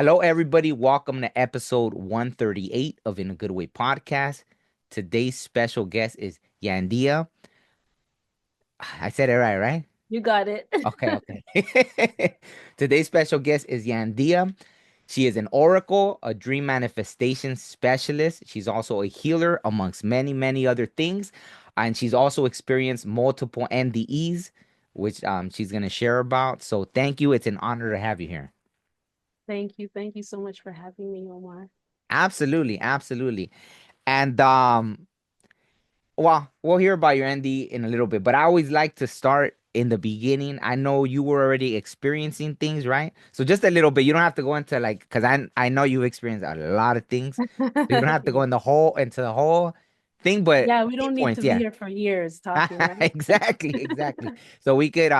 Hello, everybody. Welcome to episode 138 of In a Good Way podcast. Today's special guest is Yandea. I said it right, right? You got it. Okay, okay. Today's special guest is Yandea. She is an oracle, a dream manifestation specialist. She's also a healer, amongst many, many other things. And she's also experienced multiple NDEs, which she's going to share about. So thank you. It's an honor to have you here. Thank you. Thank you so much for having me, Omar. Absolutely, absolutely. And well, we'll hear about your ND in a little bit, but I always like to start in the beginning. I know you were already experiencing things, right? So just a little bit. You don't have to go into like, because I know you've experienced a lot of things. So you don't have to go in into the whole thing, but Yeah, we key don't need points, to be yeah. here for years talking, right? Exactly, exactly. So we could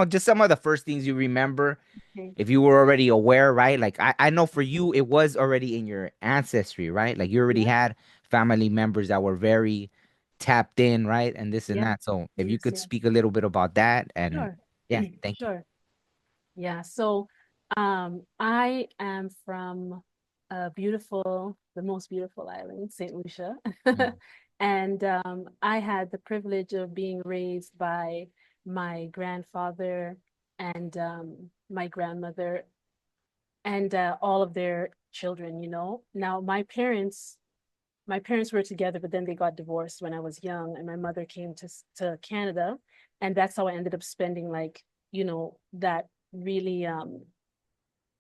just some of the first things you remember Okay. if you were already aware, right? Like I know for you it was already in your ancestry, right? Like you already Yeah, had family members that were very tapped in, right? And this and yeah. that. So if you Yes, could yes. speak a little bit about that and Sure. yeah, thank you. Sure. Yeah. So, I am from the most beautiful island, St. Lucia. Mm, And I had the privilege of being raised by my grandfather and my grandmother and all of their children. Now, my parents were together, but then they got divorced when I was young, and my mother came to Canada, and that's how I ended up spending that really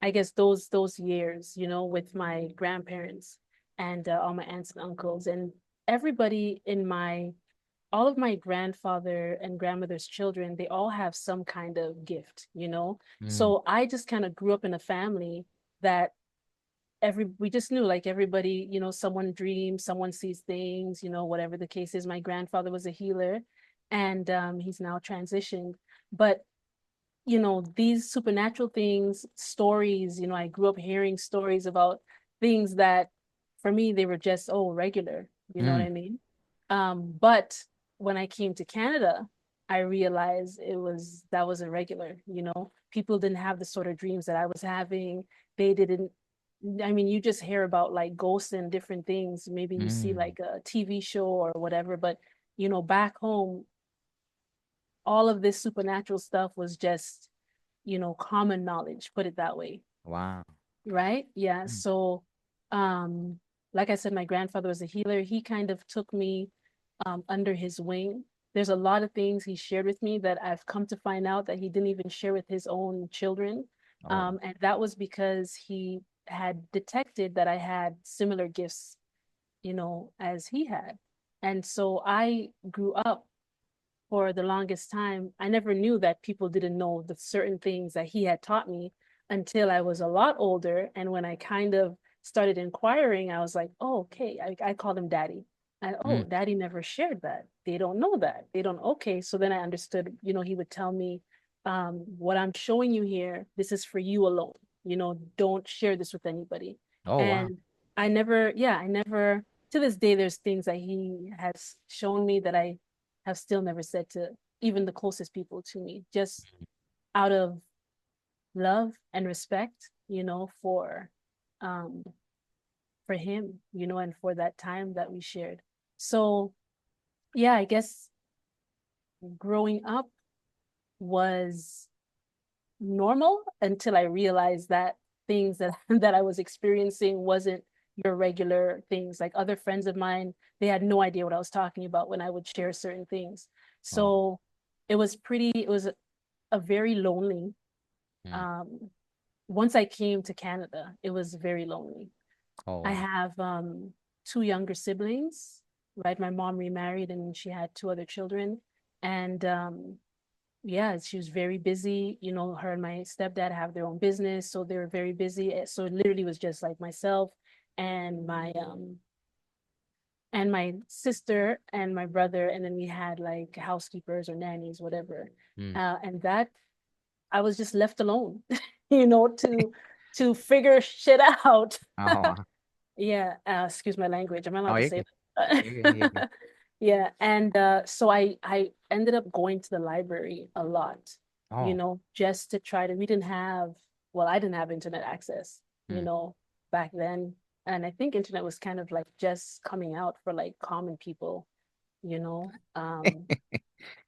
I guess those years, with my grandparents and all my aunts and uncles and everybody in my all of my grandfather and grandmother's children, they all have some kind of gift. mm, So I just kind of grew up in a family that we just knew, like, everybody, someone dreams, someone sees things, whatever the case is. My grandfather was a healer, and he's now transitioned. But these supernatural things, stories, I grew up hearing stories about things that for me they were just, oh, regular, you know what mm, I mean? But when I came to Canada, I realized that was irregular. People didn't have the sort of dreams that I was having. They didn't. I mean, you just hear about like ghosts and different things. Maybe you see mm. like a TV show or whatever, but back home, all of this supernatural stuff was just, common knowledge, put it that way. Wow. Right? Yeah. Mm, So, um, like I said, my grandfather was a healer. He kind of took me under his wing. There's a lot of things he shared with me that I've come to find out that he didn't even share with his own children. oh, And that was because he had detected that I had similar gifts, as he had. And so I grew up for the longest time. I never knew that people didn't know the certain things that he had taught me until I was a lot older. And when I kind of started inquiring, I was like, oh, okay. I called him daddy. And oh, mm. daddy never shared that. They don't know that. They don't. Okay. So then I understood, he would tell me, what I'm showing you here, this is for you alone. Don't share this with anybody. Oh, wow. And I never, to this day, there's things that he has shown me that I have still never said to even the closest people to me, just out of love and respect, um for him, and for that time that we shared. So yeah, I guess growing up was normal until I realized that things that that I was experiencing wasn't your regular things. Like other friends of mine, they had no idea what I was talking about when I would share certain things. Oh, So it was a very lonely. mm. Um, Once I came to Canada, it was very lonely. Oh, I wow. have two younger siblings, right? My mom remarried and she had two other children. And yeah, she was very busy. Her and my stepdad have their own business, so they were very busy. So it literally was just like myself and my sister and my brother, and then we had like housekeepers or nannies, whatever. Mm. And that I was just left alone, to figure shit out. Oh, wow. Yeah, excuse my language. Am I Oh, allowed to you're say good. that? You're good. You're good. Yeah, and so I ended up going to the library a lot, Oh, just to try to. We didn't have well, I didn't have internet access, Mm. back then. And I think internet was kind of like just coming out for like common people, you know.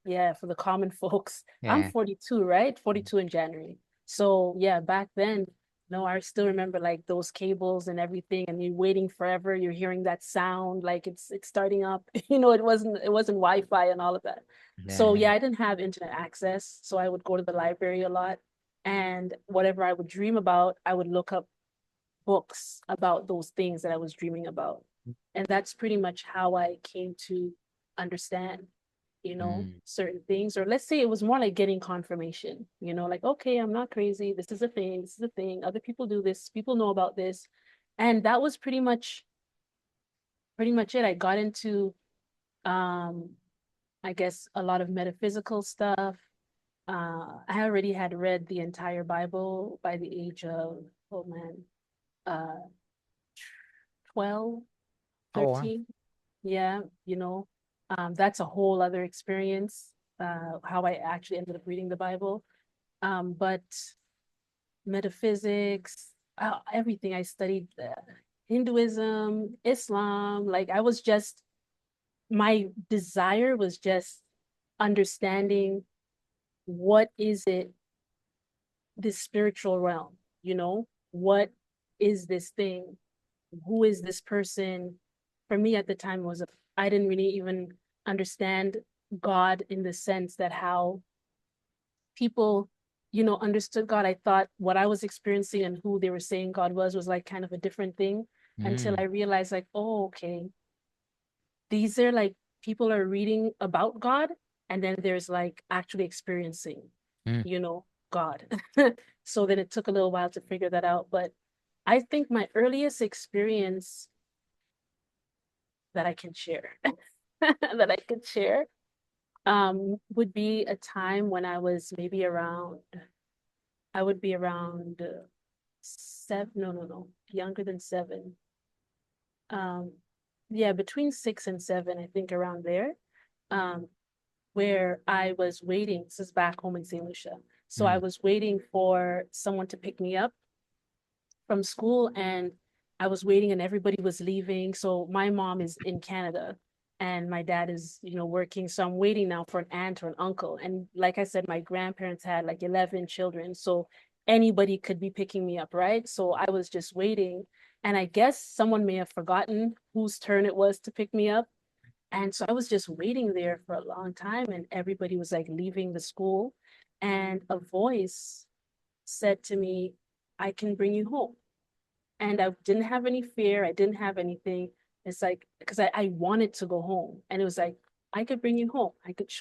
Yeah, for the common folks. I'm Yeah. 42, right? 42 in January. So yeah, back then, no, I still remember like those cables and everything, and you're waiting forever. You're hearing that sound, like it's starting up. It wasn't Wi-Fi and all of that. So Yeah. yeah, I didn't have internet access, so I would go to the library a lot, and whatever I would dream about, I would look up books about those things that I was dreaming about. And that's pretty much how I came to understand, Mm. certain things. Or let's say it was more like getting confirmation, like, okay, I'm not crazy. This is a thing. This is a thing. Other people do this. People know about this. And that was pretty much it. I got into um I guess a lot of metaphysical stuff. I already had read the entire Bible by the age of, oh man, uh 12, Oh, wow. 13. Yeah, that's a whole other experience, how I actually ended up reading the Bible. But metaphysics, everything I studied, Hinduism, Islam, like my desire was just understanding what is it, this spiritual realm, what is this thing? Who is this person? For me at the time was I didn't really even understand God in the sense that how people, understood God. I thought what I was experiencing and who they were saying God was like kind of a different thing, until I Mm. realized like, oh, okay, these are like people are reading about God, and then there's like actually experiencing, Mm. God. So then it took a little while to figure that out. But I think my earliest experience that I can share that I could share would be a time when I would be around 7, no, no, no, younger than 7. Um, yeah, between 6 and 7, I think around there. Um, where I was waiting. This is back home in St. Lucia. So I Mm. was waiting for someone to pick me up from school, and I was waiting and everybody was leaving. So my mom is in Canada and my dad is, working. So I'm waiting now for an aunt or an uncle. And like I said, my grandparents had like 11 children. So anybody could be picking me up, right? So I was just waiting. And I guess someone may have forgotten whose turn it was to pick me up. And so I was just waiting there for a long time, and everybody was like leaving the school. And a voice said to me, I can bring you home. And I didn't have any fear. I didn't have anything. It's like, because I wanted to go home. And it was like, I could bring you home.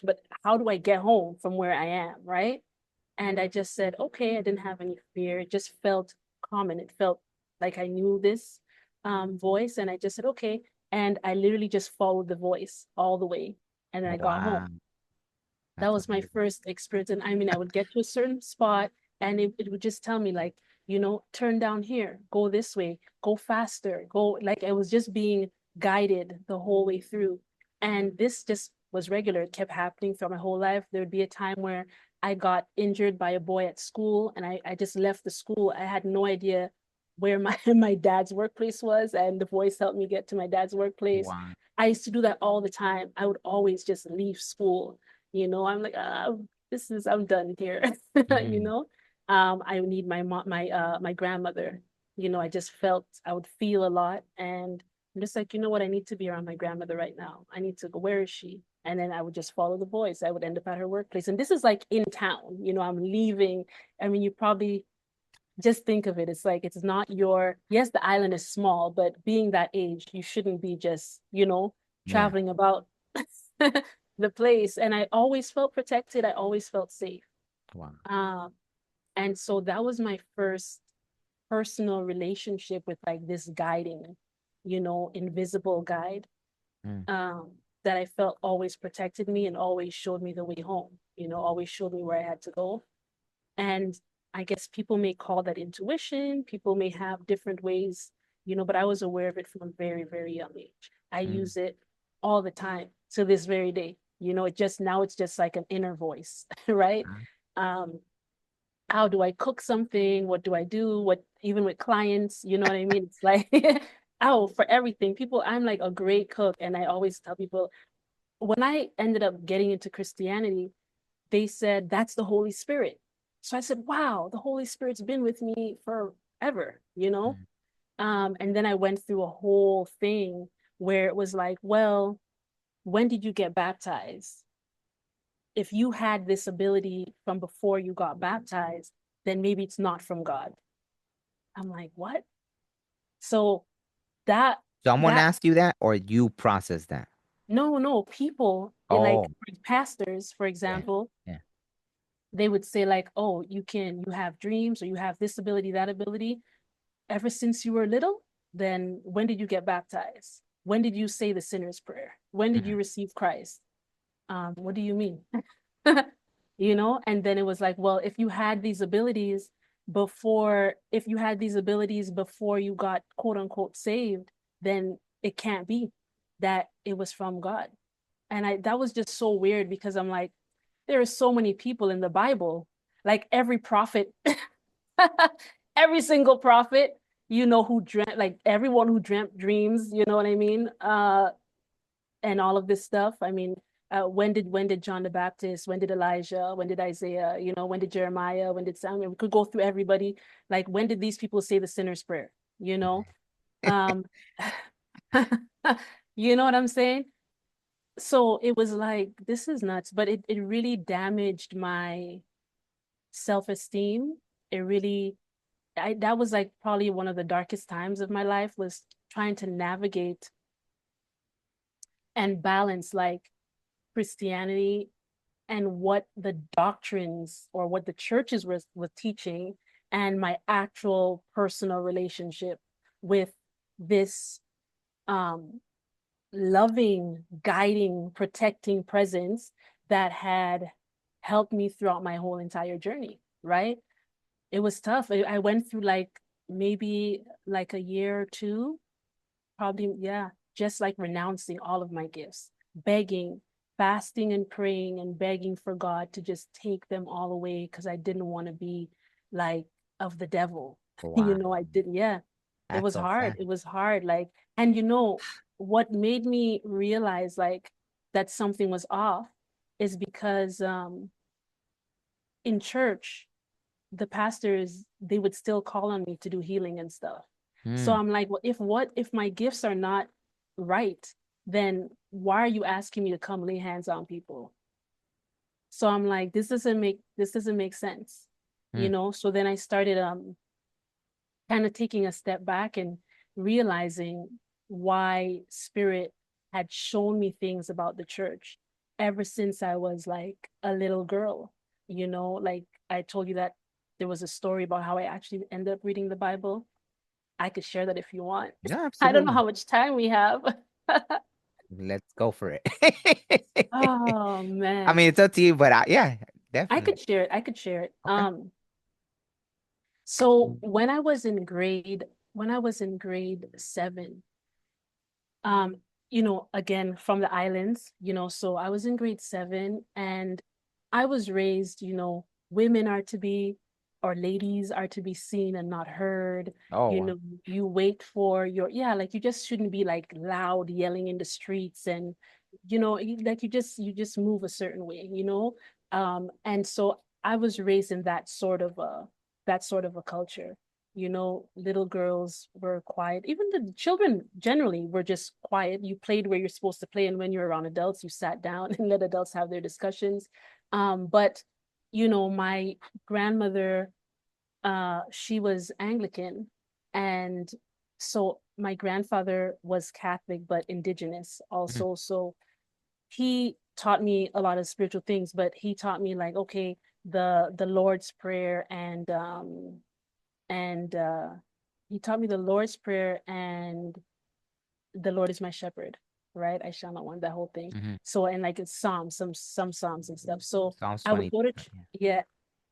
But how do I get home from where I am? Right. And I just said, okay, I didn't have any fear. It just felt common. It felt like I knew this voice. And I just said, okay. And I literally just followed the voice all the way. And then I got home. Wow. That That's was my amazing. first experience. And I mean, I would get to a certain spot and it would just tell me, like, turn down here, go this way, go faster, go, like, I was just being guided the whole way through. And this just was regular. It kept happening throughout my whole life. There would be a time where I got injured by a boy at school, and I just left the school. I had no idea where my my dad's workplace was, and the voice helped me get to my dad's workplace. Wow. I used to do that all the time. I would always just leave school. I'm like, I'm done here. you Mm. know. I need my mom, my grandmother. I just felt I would feel a lot, and I'm just like, you know what, I need to be around my grandmother right now. I need to go. Where is she? And then I would just follow the voice. I would end up at her workplace, and this is like in town. I'm leaving. I mean, you probably just think of it. It's like it's not your. Yes, the island is small, but being that age, you shouldn't be just Yeah. traveling about the place. And I always felt protected. I always felt safe. Wow. Um, and so that was my first personal relationship with like this guiding, invisible guide, Mm. um, that I felt always protected me and always showed me the way home, always showed me where I had to go. And I guess people may call that intuition, people may have different ways, but I was aware of it from a very, very young age. I Mm. use it all the time to this very day. It's just like an inner voice, right? Ah. Um, how do I cook something? What do I do? What, even with clients, you know what I mean? It's like, oh, for everything. People, I'm like a great cook. And I always tell people, when I ended up getting into Christianity, they said, that's the Holy Spirit. So I said, wow, the Holy Spirit's been with me forever, you know? Mm. And then I went through a whole thing where it was like, well, when did you get baptized? If you had this ability from before you got baptized, then maybe it's not from God. I'm like, what? So that Someone that asked you that, or you processed that? no, people like Oh, pastors, for yeah, example, yeah. they would say like, oh, you have dreams, or you have this ability, that ability, ever since you were little. Then when did you get baptized? When did you say the sinner's prayer? When did you Mhm. receive Christ? What do you mean? And then it was like, well, if you had these abilities if you had these abilities before you got quote unquote saved, then it can't be that it was from God. And that was just so weird, because I'm like, there are so many people in the Bible, like every prophet, every single prophet, who dreamt, like everyone who dreamt dreams, you know what I mean? And all of this stuff. I mean, when did John the Baptist, when did Elijah, when did Isaiah, when did Jeremiah, when did Samuel? We could go through everybody. Like, when did these people say the sinner's prayer? You know, um, you know what I'm saying? So it was like, this is nuts, but it really damaged my self-esteem. It really, that was like probably one of the darkest times of my life, was trying to navigate and balance like Christianity and what the doctrines or what the churches were teaching, and my actual personal relationship with this um, loving, guiding, protecting presence that had helped me throughout my whole entire journey, right? It was tough. I went through like maybe like a year or two, probably, yeah, just like renouncing all of my gifts, begging, fasting and praying and begging for God to just take them all away, because I didn't want to be like of the devil. Wow, I didn't, yeah. It that's was so hard. sad. It was hard. Like, and what made me realize like that something was off is because in church, the pastors, they would still call on me to do healing and stuff. So Mm, I'm like, well, if my gifts are not right, then why are you asking me to come lay hands on people? So I'm like, this doesn't make sense, mm, So then I started kind of taking a step back and realizing why spirit had shown me things about the church ever since I was like a little girl. Like I told you that there was a story about how I actually ended up reading the Bible. I could share that if you want. yeah, I don't know absolutely. how much time we have. Let's go for it. Oh I man. mean, it's up to you, but yeah, I definitely. could share it. I could share it. Okay. So when I was in grade 7, um, again from the islands, so I was in grade 7, and I was raised, women are to be, or ladies are to be seen and not heard. Oh, You wow. know, you wait for yeah, like you just shouldn't be like loud yelling in the streets, and like you just move a certain way. And so I was raised in that sort of a culture. Little girls were quiet. Even the children generally were just quiet. You played where you're supposed to play, and when you're around adults, you sat down and let adults have their discussions. But my grandmother, she was Anglican, and so my grandfather was Catholic but Indigenous Mm, also. So he taught me a lot of spiritual things, but he taught me like, okay, the Lord's Prayer, and he taught me the Lord's Prayer and the Lord is my shepherd, right? I shall not want, that whole thing. mhm. So, and like it's Psalms, some Psalms and stuff. So Psalms I would 20. go to Yeah. yeah,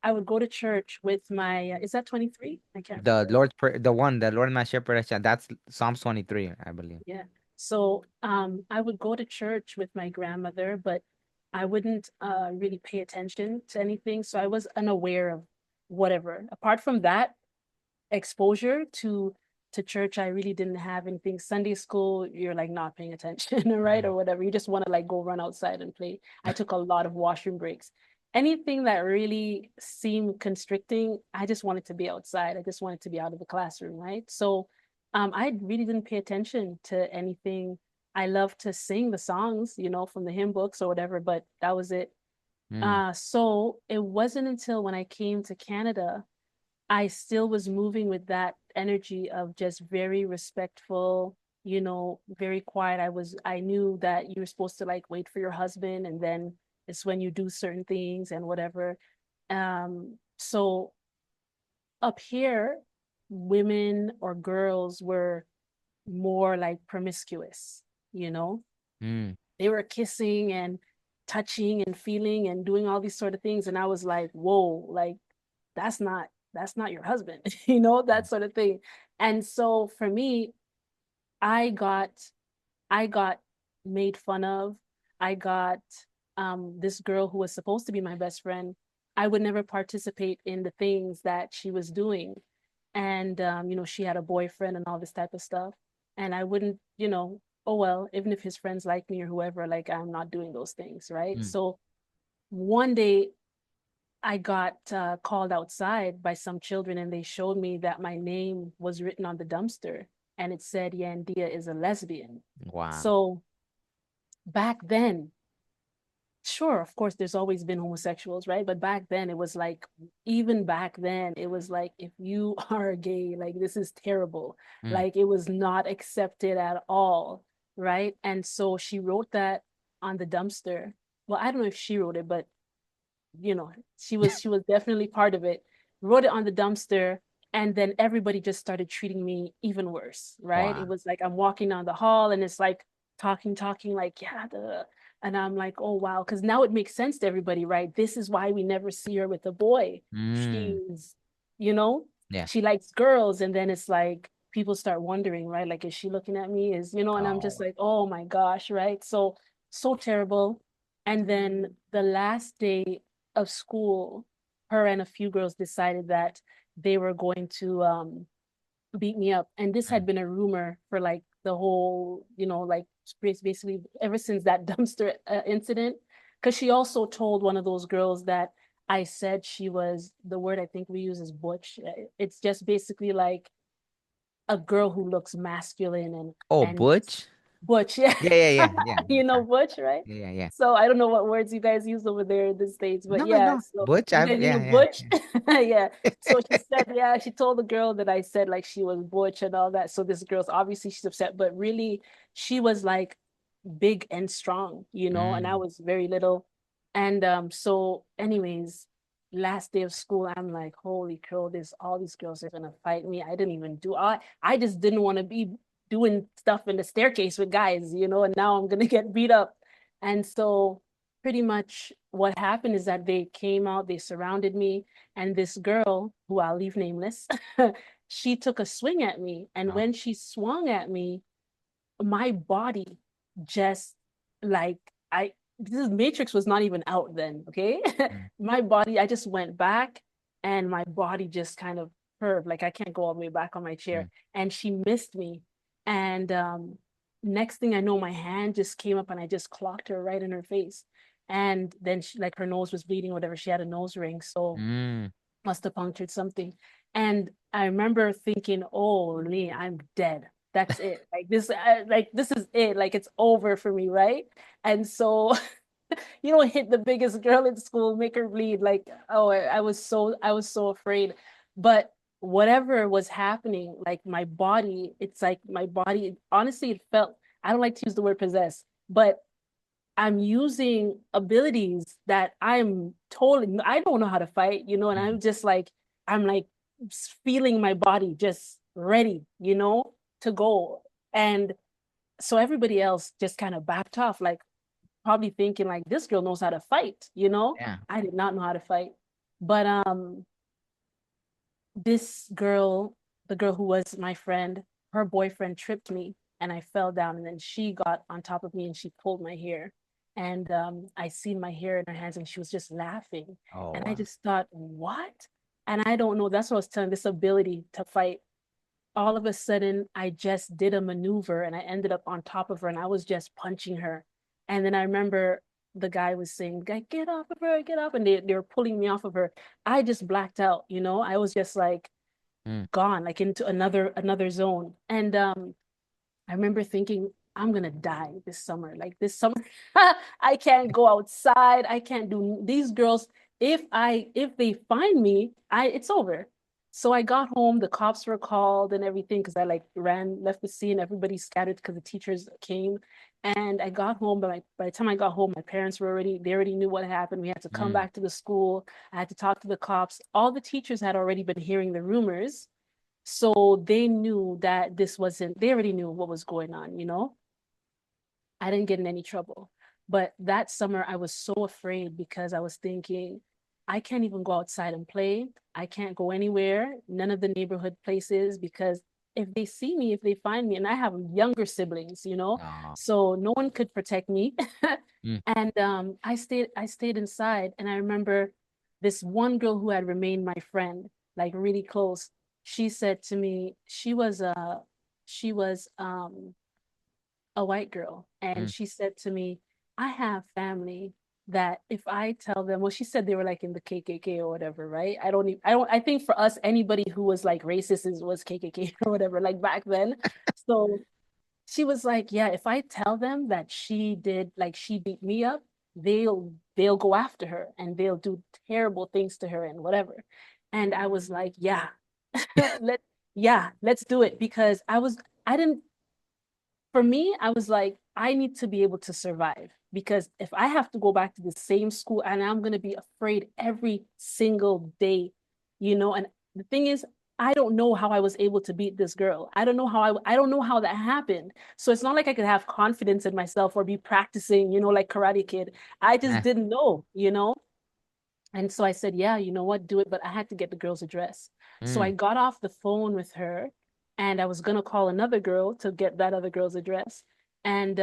I would go to church with my is that 23? I can't The remember. Lord's prayer, the Lord my shepherd, that's Psalms 23, I believe. Yeah. So I would go to church with my grandmother, but I wouldn't really pay attention to anything. So I was unaware of whatever. Apart from that exposure to church, I really didn't have anything. Sunday school, you're like not paying attention, right? Or whatever. You just want to like go run outside and play. I took a lot of washroom breaks. Anything that really seemed constricting, I just wanted to be outside. I just wanted to be out of the classroom, right? So I really didn't pay attention to anything. I love to sing the songs, from the hymn books or whatever, but that was it. Mm, So it wasn't until when I came to Canada I still was moving with that energy of just very respectful, very quiet. I knew that you were supposed to like wait for your husband and then it's when you do certain things and whatever. So up here, women or girls were more like promiscuous, you know? mm, They were kissing and touching and feeling and doing all these sort of things. And I was like, whoa, like that's not your husband, that sort of thing. And so for me, I got I got made fun of. I got this girl who was supposed to be my best friend. I would never participate in the things that she was doing. And she had a boyfriend and all this type of stuff. And I wouldn't, oh well, even if his friends like me or whoever, like I'm not doing those things, right? mm. So one day I got called outside by some children and they showed me that my name was written on the dumpster and it said Yandea is a lesbian. Wow. So back then, sure, of course, there's always been homosexuals, right? But back then, it was like, even back then, it was like, if you are gay, like, this is terrible. Mm. Like, it was not accepted at all, right? And so she wrote that on the dumpster. Well, I don't know if she wrote it, but she was definitely part of it. Wrote it on the dumpster, and then everybody just started treating me even worse, right? Wow. It was like I'm walking down the hall and it's like talking like, yeah, and I'm like, oh wow, because now it makes sense to everybody, right? This is why we never see her with a boy. Mm. She's, you know, Yeah. she likes girls, and then it's like people start wondering, right? Like, is she looking at me? And I'm just Oh. like, oh my gosh, right? So terrible. And then the last day of school, her and a few girls decided that they were going to beat me up. And this had Mm. been a rumor for like the whole, like basically ever since that dumpster incident. Because she also told one of those girls that I said she was, the word I think we use is butch. It's just basically like a girl who looks masculine Oh, and Butch? butch, yeah. Yeah, yeah, yeah, yeah. Butch, right? Yeah, yeah, yeah. So I don't know what words you guys use over there in the States, but No, I yeah, know. so Butch, you I've guys use yeah, yeah, butch? yeah. Yeah. So she said, yeah, she told the girl that I said like she was butch and all that. So this girl's obviously she's upset, but really she was like big and strong, and I Mm, was very little. And so anyways, last day of school, I'm like, holy crow, this all these girls are gonna fight me. I didn't even do I just didn't want to be doing stuff in the staircase with guys, and now I'm gonna get beat up. And so pretty much what happened is that they came out, they surrounded me, and this girl, who I'll leave nameless, she took a swing at me. And oh. when she swung at me, my body just like this Matrix was not even out then, okay? Mm, My body, I just went back and my body just kind of curved, like I can't go all the way back on my chair. mm, And she missed me. And next thing I know, my hand just came up and I just clocked her right in her face. And then she, like her nose was bleeding, or whatever. She had a nose ring, so mm, must have punctured something. And I remember thinking, oh, Lee, I'm dead. That's it. Like this is it. Like it's over for me, right? And so you don't hit the biggest girl in school, make her bleed. Like, oh, I was so afraid. But whatever was happening, like my body, it's like my body, honestly, it felt, I don't like to use the word possess, but I'm using abilities that I don't know how to fight, and mm, I'm just like, I'm like feeling my body just ready, to go. And so everybody else just kind of backed off, like probably thinking like this girl knows how to fight. yeah. I did not know how to fight. But this girl, the girl who was my friend, her boyfriend tripped me and I fell down, and then she got on top of me and she pulled my hair. And I seen my hair in her hands and she was just laughing. Oh, And I wow. just thought, what? And I don't know, that's what I was telling, this ability to fight. All of a sudden, I just did a maneuver and I ended up on top of her and I was just punching her. And then I remember the guy was saying, get off of her, get off. And they were pulling me off of her. I just blacked out, you know, I was just like Mm. gone, like into another zone. And I remember thinking, I'm gonna die this summer. Like this summer, I can't go outside. I can't do these girls. If they find me, I it's over. So I got home, the cops were called and everything because I like left the scene, everybody scattered because the teachers came. And I got home, but by the time I got home, my parents were they already knew what happened. We had to come Mm. back to the school. I had to talk to the cops. All the teachers had already been hearing the rumors. So they knew that this wasn't, they already knew what was going on, you know? I didn't get in any trouble. But that summer, I was so afraid because I was thinking, I can't even go outside and play. I can't go anywhere, none of the neighborhood places, because if they see me, if they find me, and I have younger siblings, you know, Oh. so no one could protect me. Mm. And I stayed inside. And I remember this one girl who had remained my friend, like really close. She said to me, she was a white girl, and Mm. she said to me, I have family that if I tell them, well, she said they were like in the KKK or whatever, right? I think for us, anybody who was like racist was KKK or whatever, like back then. So she was like, yeah, if I tell them that she beat me up, they'll go after her and they'll do terrible things to her and whatever. And I was like, yeah, let yeah, let's do it because I didn't for me, I was like, I need to be able to survive because if I have to go back to the same school and I'm going to be afraid every single day, you know, and the thing is, I don't know how I was able to beat this girl. I don't know how that happened. So it's not like I could have confidence in myself or be practicing, you know, like Karate Kid. I just Ah. didn't know, you know. And so I said, yeah, you know what, do it. But I had to get the girl's address. So I Mm. got off the phone with her and I was going to call another girl to get that other girl's address. And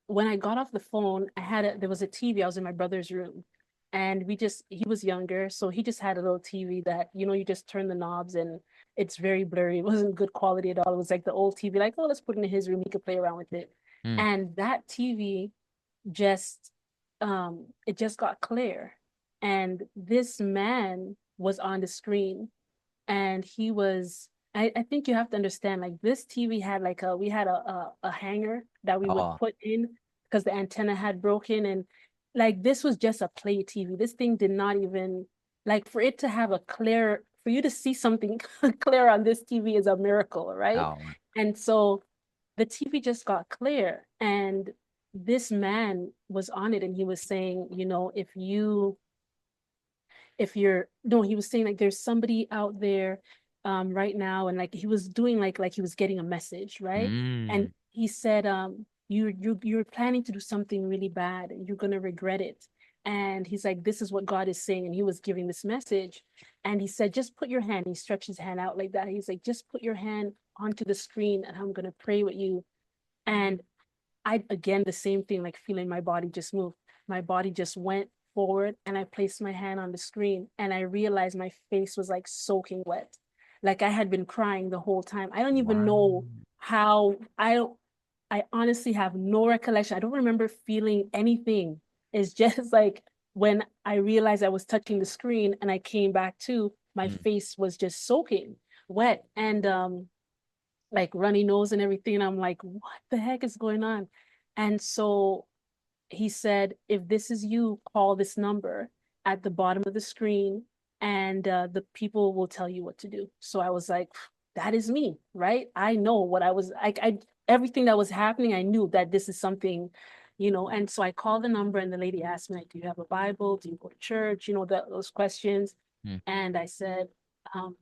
when I got off the phone, there was a TV. I was in my brother's room and he was younger. So he just had a little TV that, you know, you just turn the knobs and it's very blurry. It wasn't good quality at all. It was like the old TV, like, oh, let's put it in his room. He could play around with it. Mm. And that TV just it just got clear and this man was on the screen and I think you have to understand like this TV had like we had a hanger that we would Oh. put in because the antenna had broken and like this was just a play TV. This thing did not even like for it to have a clear for you to see something clear on this TV is a miracle, right? Oh. And so the TV just got clear and this man was on it and he was saying, you know, if you're no, he was saying like there's somebody out there right now and like he was doing like he was getting a message, right? And Mm. he said you're planning to do something really bad and you're gonna regret it. And he's like, this is what God is saying. And he was giving this message. And he said, just put your hand. He stretched his hand out like that. He's like, just put your hand onto the screen and I'm gonna pray with you. And I again the same thing, like feeling my body just move. My body just went forward and I placed my hand on the screen and I realized my face was like soaking wet. Like I had been crying the whole time. I don't even Wow. know how I honestly have no recollection. I don't remember feeling anything. It's just like when I realized I was touching the screen and I came back to, my Mm. face was just soaking wet. And like runny nose and everything. And I'm like, what the heck is going on? And so he said, if this is you, call this number at the bottom of the screen and the people will tell you what to do. So I was like, that is me, right? I know what I everything that was happening, I knew that this is something, you know. And so I called the number and the lady asked me, like, do you have a Bible? Do you go to church? You know, those questions. Mm. And I said, um,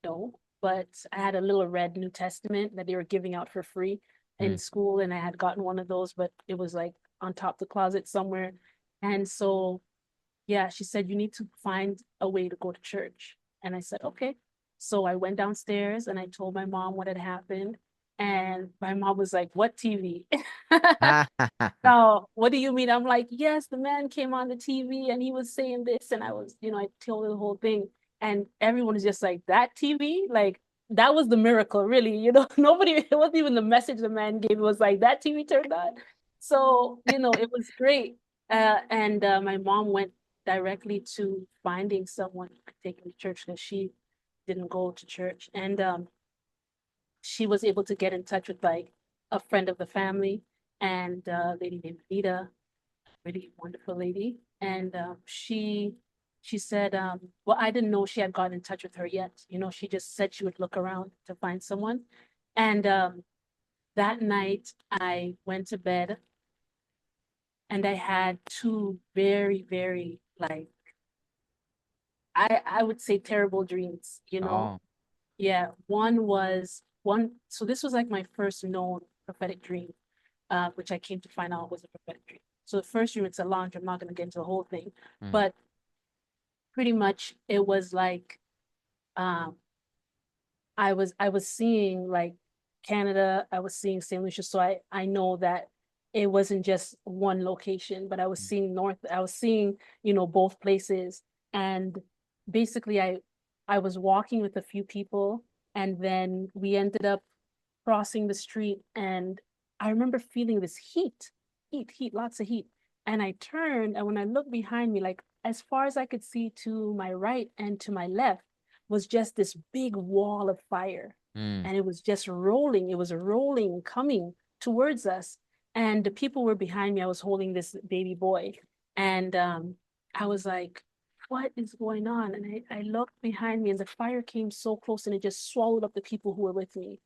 no, but I had a little red New Testament that they were giving out for free in Mm. school, and I had gotten one of those, but it was like on top of the closet somewhere. And so, yeah, she said, you need to find a way to go to church. And I said, okay. So I went downstairs and I told my mom what had happened. And my mom was like, what TV? So, what do you mean? I'm like, yes, the man came on the TV and he was saying this. And I was, you know, I told her the whole thing. and everyone is just like, that TV, like that was the miracle, really. You know, nobody, it wasn't even the message the man gave. It was like that TV turned on. So, you know, it was great. And my mom went directly to finding someone to take me to church because she didn't go to church. And she was able to get in touch with like a friend of the family and a lady named Anita, really wonderful lady. And she said, well, I didn't know she had gotten in touch with her yet. You know, she just said she would look around to find someone. And that night I went to bed and I had two very, very like I would say terrible dreams, you know. Oh. Yeah, one was one, so this was like my first known prophetic dream, which I came to find out was a prophetic dream. So the first dream, it's a long dream, I'm not gonna get into the whole thing, Mm, but pretty much it was like um I was seeing like Canada, I was seeing St. Lucia. So I know that it wasn't just one location, but I was mm, seeing north, I was seeing, you know, both places. And basically I was walking with a few people and then we ended up crossing the street and I remember feeling this heat, lots of heat. And I turned and when I looked behind me, like as far as I could see to my right and to my left was just this big wall of fire. mm, And it was just rolling. It was rolling, coming towards us. And the people were behind me. I was holding this baby boy. And I was like, what is going on? And I looked behind me and the fire came so close and it just swallowed up the people who were with me.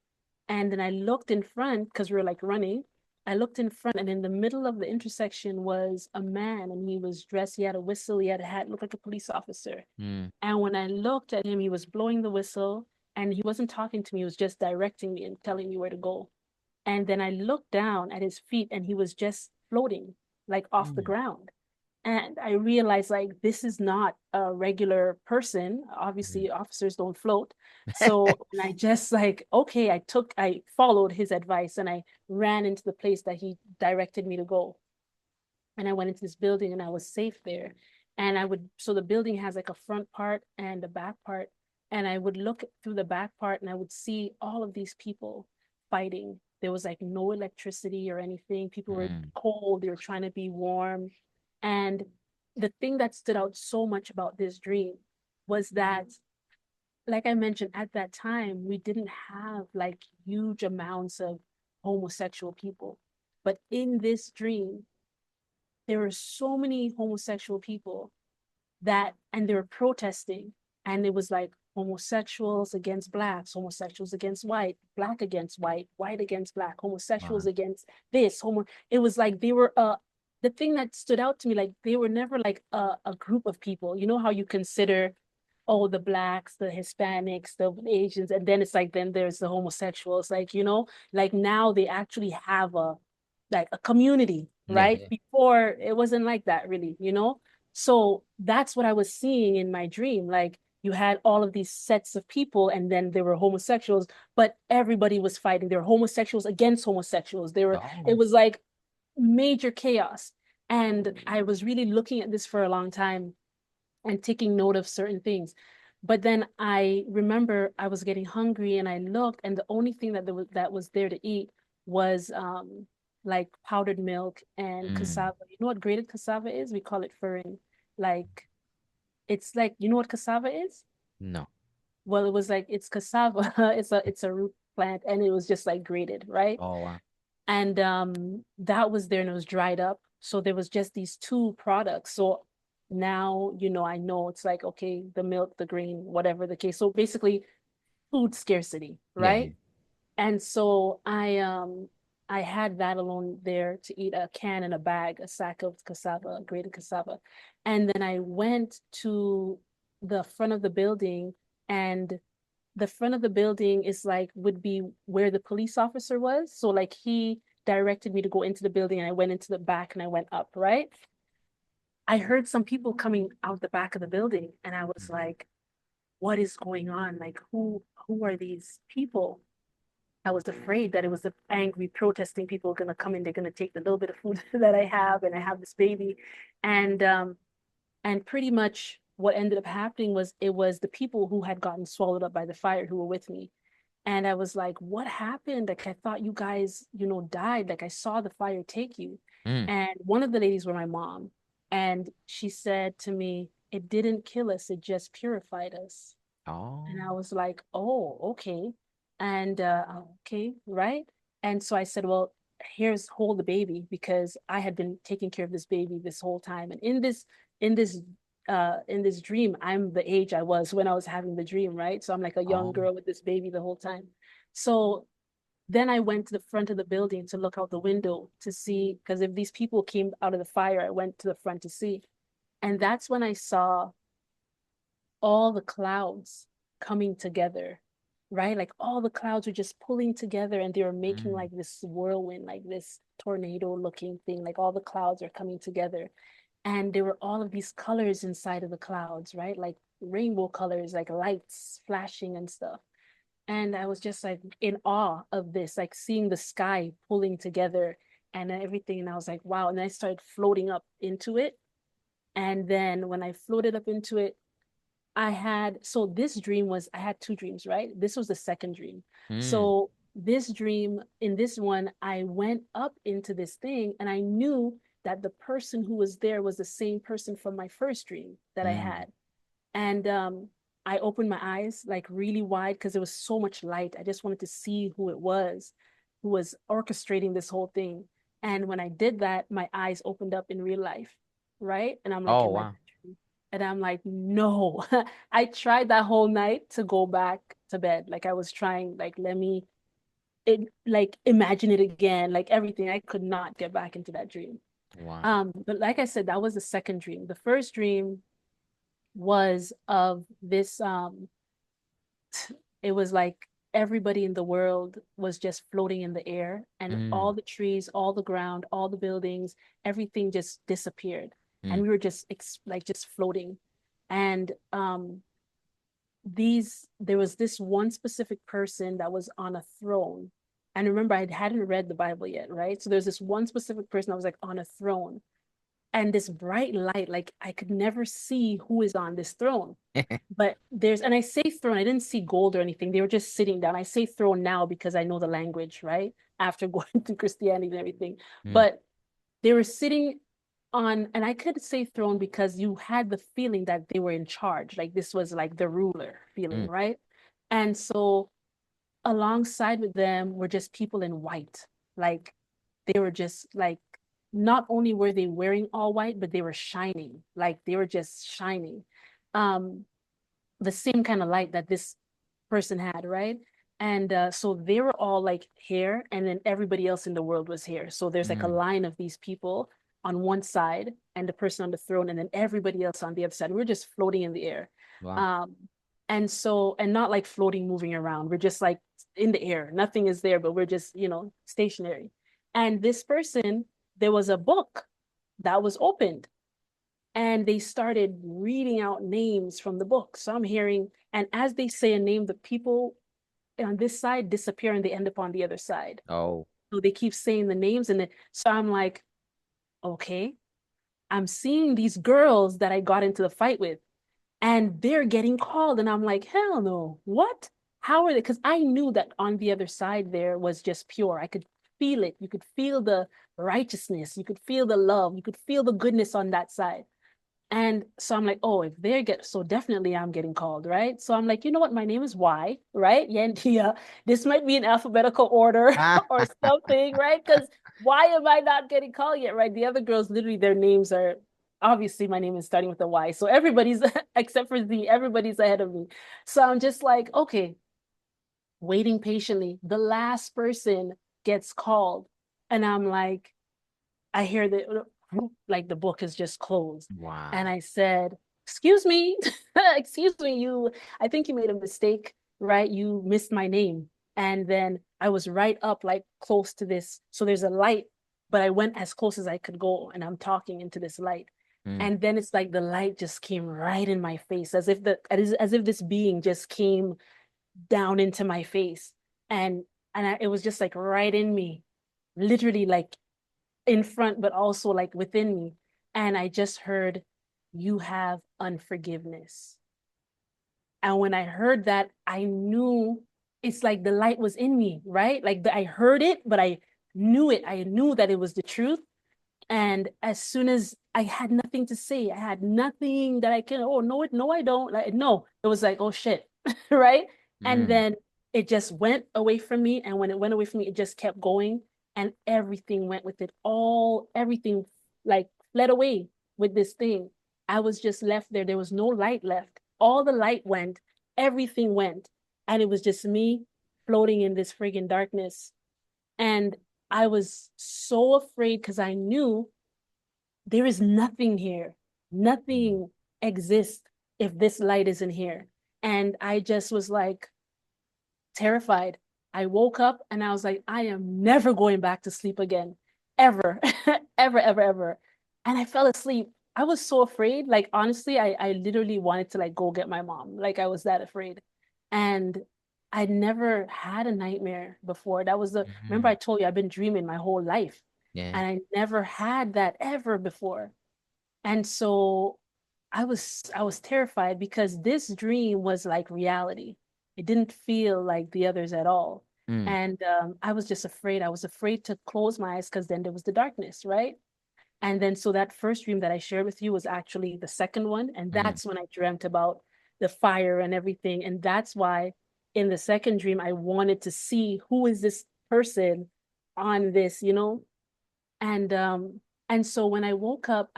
And then I looked in front because we were like running. I looked in front, and in the middle of the intersection was a man, and he was dressed. He had a whistle, he had a hat, looked like a police officer. mm, And when I looked at him, he was blowing the whistle, and he wasn't talking to me. He was just directing me and telling me where to go. And then I looked down at his feet, and he was just floating, like off the mm. ground. And I realized like this is not a regular person. Mm. Obviously, officers don't float. So and I just like, okay, I followed his advice and I ran into the place that he directed me to go. And I went into this building and I was safe there. And so the building has like a front part and a back part. And I would look through the back part and I would see all of these people fighting. There was like no electricity or anything. People were Mm, cold, they were trying to be warm. And the thing that stood out so much about this dream was that, like I mentioned, at that time, we didn't have like huge amounts of homosexual people. But in this dream, there were so many homosexual people that, and they were protesting, and it was like homosexuals against blacks, homosexuals against white, black against white, white against black, homosexuals wow. against this, it was like they were the thing that stood out to me, like they were never like a group of people. You know how you consider, oh, the blacks, the Hispanics, the Asians, and then it's like then there's the homosexuals, like, you know, like now they actually have a like a community, Yeah, right? yeah. Before it wasn't like that really, you know? So that's what I was seeing in my dream. Like you had all of these sets of people, and then there were homosexuals, but everybody was fighting. There were homosexuals against homosexuals. It Oh. was like major chaos. And I was really looking at this for a long time and taking note of certain things. But then I remember I was getting hungry and I looked, and the only thing that was there to eat was like powdered milk and Mm, cassava. You know what grated cassava is? We call it furin. Like it's like, you know what cassava is? no. Well, it was like it's cassava. It's a root plant and it was just like grated, right? Oh, wow. And that was there and it was dried up. So there was just these two products. So now, you know, I know it's like, okay, the milk, the grain, whatever the case. So basically food scarcity, Yeah, yeah. right? And so I had that alone there to eat, a can and a bag, a sack of cassava, grated cassava. And then I went to the front of the building, and the front of the building is like would be where the police officer was. So like he directed me to go into the building and I went into the back and I went up, right? I heard some people coming out the back of the building and I was like, what is going on? Like who are these people? I was afraid that it was the angry protesting people gonna come in, they're gonna take the little bit of food that I have and I have this baby. And pretty much what ended up happening was it was the people who had gotten swallowed up by the fire who were with me. And I was like, what happened? Like, I thought you guys, died. Like, I saw the fire take you. Mm. And one of the ladies were my mom. And she said to me, it didn't kill us, it just purified us. Oh. And I was like, oh, okay. And okay, right? And so I said, well, here's hold the baby because I had been taking care of this baby this whole time. And in this in this dream, I'm the age I was when I was having the dream, right? So I'm like a young Oh. girl with this baby the whole time. So then I went to the front of the building to look out the window to see, because if these people came out of the fire, I went to the front to see. And that's when I saw all the clouds coming together, right? Like all the clouds were just pulling together and they were making Mm. like this whirlwind, like this tornado looking thing. Like all the clouds are coming together. And there were all of these colors inside of the clouds, right? Like rainbow colors, like lights flashing and stuff. And I was just like in awe of this, like seeing the sky pulling together and everything. And I was like, wow. And then I started floating up into it. And then when I floated up into it, so this dream was, I had two dreams, right? This was the second dream. Mm. So this dream, in this one, I went up into this thing and I knew that the person who was there was the same person from my first dream that I Mm. had. And I opened my eyes like really wide because there was so much light. I just wanted to see who it was who was orchestrating this whole thing. And when I did that, my eyes opened up in real life, right? And I'm like Oh, in my wow. bedroom. And I'm like, no. I tried that whole night to go back to bed. Like I was trying, like, let me like imagine it again, like everything. I could not get back into that dream. Wow. But like I said, that was the second dream. The first dream was of this it was like everybody in the world was just floating in the air and Mm. all the trees, all the ground, all the buildings, everything just disappeared and Mm. we were just like just floating. And there was this one specific person that was on a throne. And remember, I hadn't read the Bible yet, right? So there's this one specific person that was like on a throne and this bright light, like I could never see who is on this throne. But and I say throne, I didn't see gold or anything. They were just sitting down. I say throne now because I know the language, right? After going to Christianity and everything. Mm. But they were sitting on, and I could say throne because you had the feeling that they were in charge. Like this was like the ruler feeling, Mm. right? And so alongside with them were just people in white. Like they were just like, not only were they wearing all white, but they were shining. Like they were just shining. Um, the same kind of light that this person had, right? And so they were all like here, and then everybody else in the world was here. So there's like a Mm. line of these people on one side and the person on the throne, and then everybody else on the other side. We're just floating in the air. Wow. Um, and not like floating, moving around. We're just like in the air. Nothing is there, but we're just, stationary. And this person, there was a book that was opened and they started reading out names from the book. So I'm hearing, and as they say a name, the people on this side disappear and they end up on the other side. Oh. So they keep saying the names, and so I'm like, okay, I'm seeing these girls that I got into the fight with, and they're getting called, and I'm like, hell no, what? How are they? Because I knew that on the other side there was just pure. I could feel it. You could feel the righteousness. You could feel the love. You could feel the goodness on that side. And so I'm like, oh, if they get, so definitely I'm getting called, right? So I'm like, you know what? My name is Y, right? Yandea. This might be in alphabetical order Ah. or something, right? Because why am I not getting called yet, right? The other girls, literally, their names are obviously my name is starting with a Y. So everybody's, except for Z, everybody's ahead of me. So I'm just like, okay, waiting patiently. The last person gets called. And I'm like, I hear the like the book is just closed. And Wow. I said, excuse me, excuse me, I think you made a mistake, right? You missed my name. And then I was right up like close to this. So there's a light, but I went as close as I could go and I'm talking into this light. Mm. And then it's like the light just came right in my face, as if this being just came down into my face. And it was just like right in me, literally like in front, but also like within me. And I just heard, you have unforgiveness. And when I heard that, I knew it's like the light was in me, right? Like I heard it, but I knew it. I knew that it was the truth. And as soon as I had nothing to say, I had nothing that I can, oh, no, no, I don't. Like, no, it was like, oh shit, right? And Mm, then it just went away from me. And when it went away from me, it just kept going. And everything went with it. Everything like fled away with this thing. I was just left there. There was no light left. All the light went, everything went. And it was just me floating in this friggin' darkness. And I was so afraid because I knew there is nothing here. mm, Nothing exists if this light isn't here. And I just was like terrified. I woke up and I was like, I am never going back to sleep again, ever, ever, ever, ever. And I fell asleep. I was so afraid. Like, honestly, I literally wanted to like go get my mom. Like, I was that afraid. And I never had a nightmare before. Remember mm. I told you I've been dreaming my whole life. Yeah. And I never had that ever before. And so I was terrified because this dream was like reality. It didn't feel like the others at all. Mm, And I was just afraid. I was afraid to close my eyes because then there was the darkness, right? And then so that first dream that I shared with you was actually the second one. And mm, that's when I dreamt about the fire and everything. And that's why in the second dream, I wanted to see who is this person on this. And and so when I woke up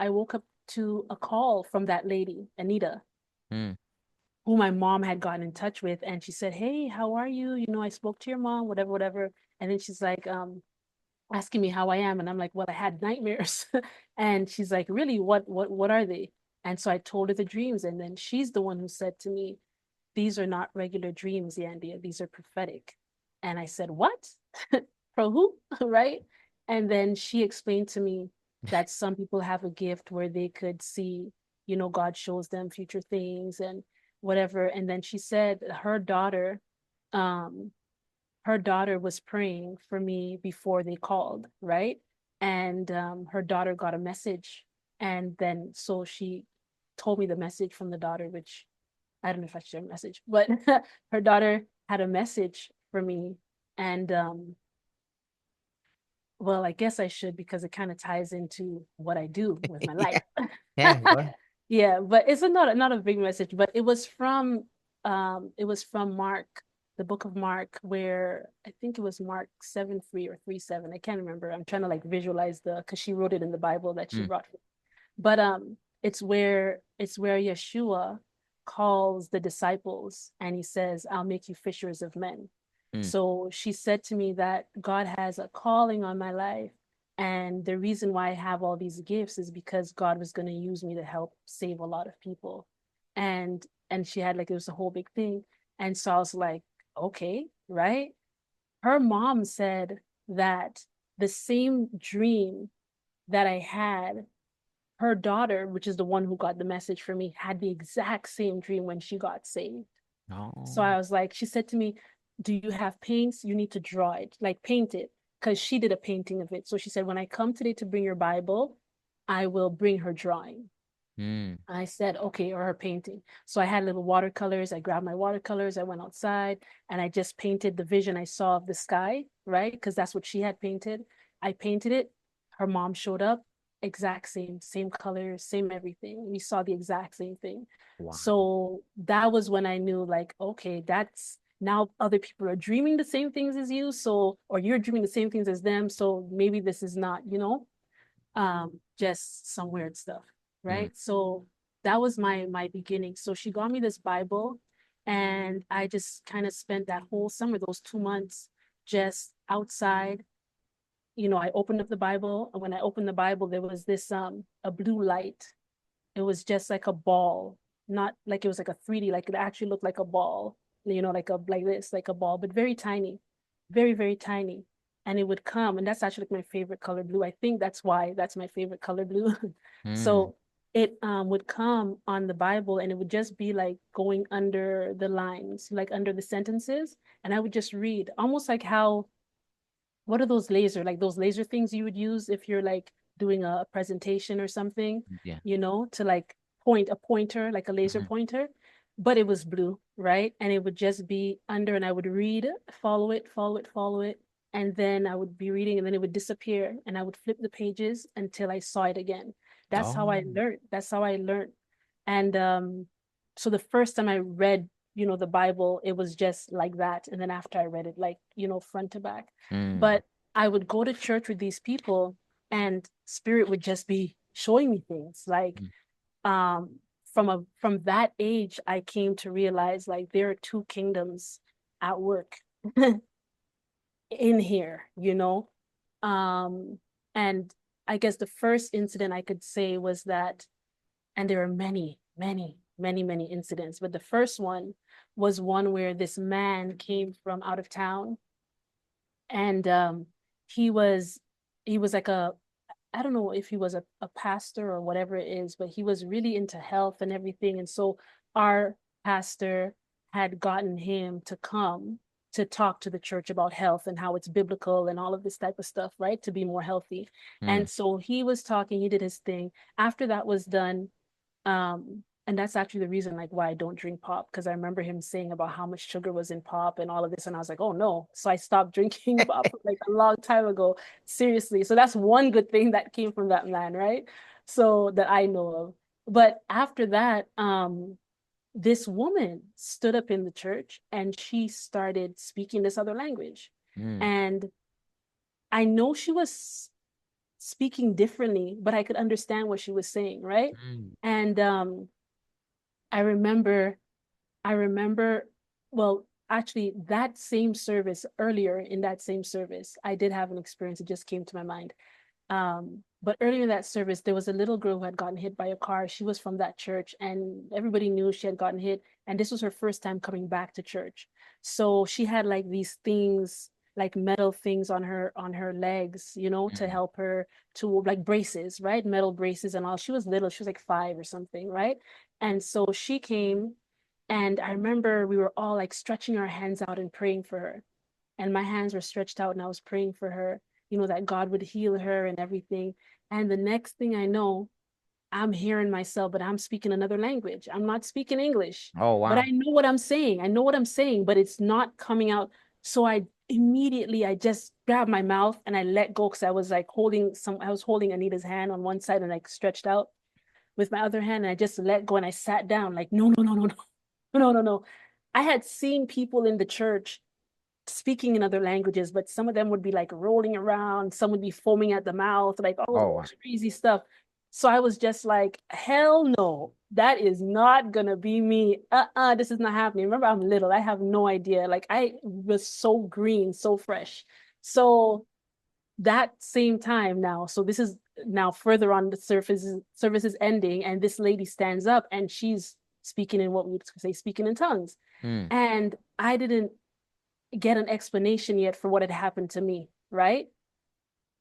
to a call from that lady, Anita, mm, who my mom had gotten in touch with, and she said, "Hey, how are you? I spoke to your mom, whatever, whatever." And then she's like, asking me how I am, and I'm like, "Well, I had nightmares." And she's like, "Really? What are they?" And so I told her the dreams, and then she's the one who said to me, "These are not regular dreams, Yandea. These are prophetic." And I said, "What? Pro who?" Right? And then she explained to me that some people have a gift where they could see, God shows them future things and whatever. And then she said um, her daughter was praying for me before they called, right? And her daughter got a message. And then so she told me the message from the daughter, which I don't know if I should share a message, but her daughter had a message for me. And well, I guess I should because it kind of ties into what I do with my life. yeah. Yeah. Go ahead. Yeah, but it's not a big message, but it was from Mark, the book of Mark, where I think it was Mark 7:3 or 3:7. I can't remember. I'm trying to like visualize because she wrote it in the Bible that she Mm, brought. But it's where Yeshua calls the disciples and he says, "I'll make you fishers of men." mm, So she said to me that God has a calling on my life. And the reason why I have all these gifts is because God was going to use me to help save a lot of people. And she had like it was a whole big thing. And so I was like, okay, right? Her mom said that the same dream that I had, her daughter, which is the one who got the message for me, had the exact same dream when she got saved. So oh. I was like, she said to me, "Do you have paints? You need to draw it, like paint it." Because she did a painting of it. So she said, "When I come today to bring your Bible, I will bring her drawing." Mm, I said, "Okay," or her painting. So I had little watercolors. I grabbed my watercolors. I went outside and I just painted the vision I saw of the sky, right? Because that's what she had painted. I painted it. Her mom showed up, exact same colors, same everything. We saw the exact same thing. wow. So that was when I knew, like, okay, that's now other people are dreaming the same things as you. So, or you're dreaming the same things as them. So maybe this is not, just some weird stuff, Mm, right? So that was my beginning. So she got me this Bible, and I just kind of spent that whole summer, those 2 months, just outside. I opened up the Bible, and when I opened the Bible, there was this a blue light. It was just like a ball, not like it was like a 3D, like it actually looked like a ball, like this, like a ball, but very tiny, very, very tiny. And it would come, and that's actually like my favorite color blue. I think that's why that's my favorite color blue. mm, So it would come on the Bible and it would just be like going under the lines, like under the sentences. And I would just read, almost like how what are those laser things you would use if you're like doing a presentation or something, yeah. to like a pointer, like a laser pointer, but it was blue, right? And it would just be under, and I would read, follow it, follow it, follow it. And then I would be reading, and then it would disappear, and I would flip the pages until I saw it again. That's how I Oh. learned. That's how I learned. And so the first time I read, the Bible, it was just like that. And then after I read it, like, front to back. Mm. But I would go to church with these people, and spirit would just be showing me things like um from that age I came to realize like there are two kingdoms at work in here, and I guess the first incident I could say was that, and there are many, many, many, many incidents, but the first one was one where this man came from out of town, and he was he was like a, I don't know if he was a pastor or whatever it is, but he was really into health and everything. And so our pastor had gotten him to come to talk to the church about health and how it's biblical and all of this type of stuff, right? To be more healthy. Mm. And so he was talking, he did his thing. After that was done, and that's actually the reason like why I don't drink pop, because I remember him saying about how much sugar was in pop and all of this, and I was like, oh no. So I stopped drinking pop like a long time ago. Seriously. So that's one good thing that came from that man, right? So that I know of. But after that, this woman stood up in the church and she started speaking this other language. Mm. And I know she was speaking differently, but I could understand what she was saying, right? Mm. And I remember, I remember, well, actually, that same service, earlier in that same service, I did have an experience. It just came to my mind. But earlier in that service, there was a little girl who had gotten hit by a car. She was from that church, and everybody knew she had gotten hit. And this was her first time coming back to church. So she had like these things, like metal things on her legs, to Mm. help her, to like braces, right? Metal braces and all. She was little. She was like 5 or something, right? And so she came, and I remember we were all like stretching our hands out and praying for her, and my hands were stretched out and I was praying for her, that God would heal her and everything. And the next thing I know, I'm hearing myself, but I'm speaking another language. I'm not speaking English, Oh but I wow. know what I'm saying. I know what I'm saying, but it's not coming out. So I just grabbed my mouth and I let go, because I was holding Anita's hand on one side and like stretched out with my other hand, and I just let go and I sat down like, no, no, no, no, no, no, no, no. I had seen people in the church speaking in other languages, but some of them would be like rolling around, some would be foaming at the mouth, like all Oh wow. crazy stuff. So I was just like, hell no, that is not gonna be me. This is not happening. Remember, I'm little, I have no idea. Like I was so green, so fresh. So that same time now, so this is now further on, the service is ending, and this lady stands up and she's speaking in what we would say speaking in tongues. Mm. And I didn't get an explanation yet for what had happened to me, right?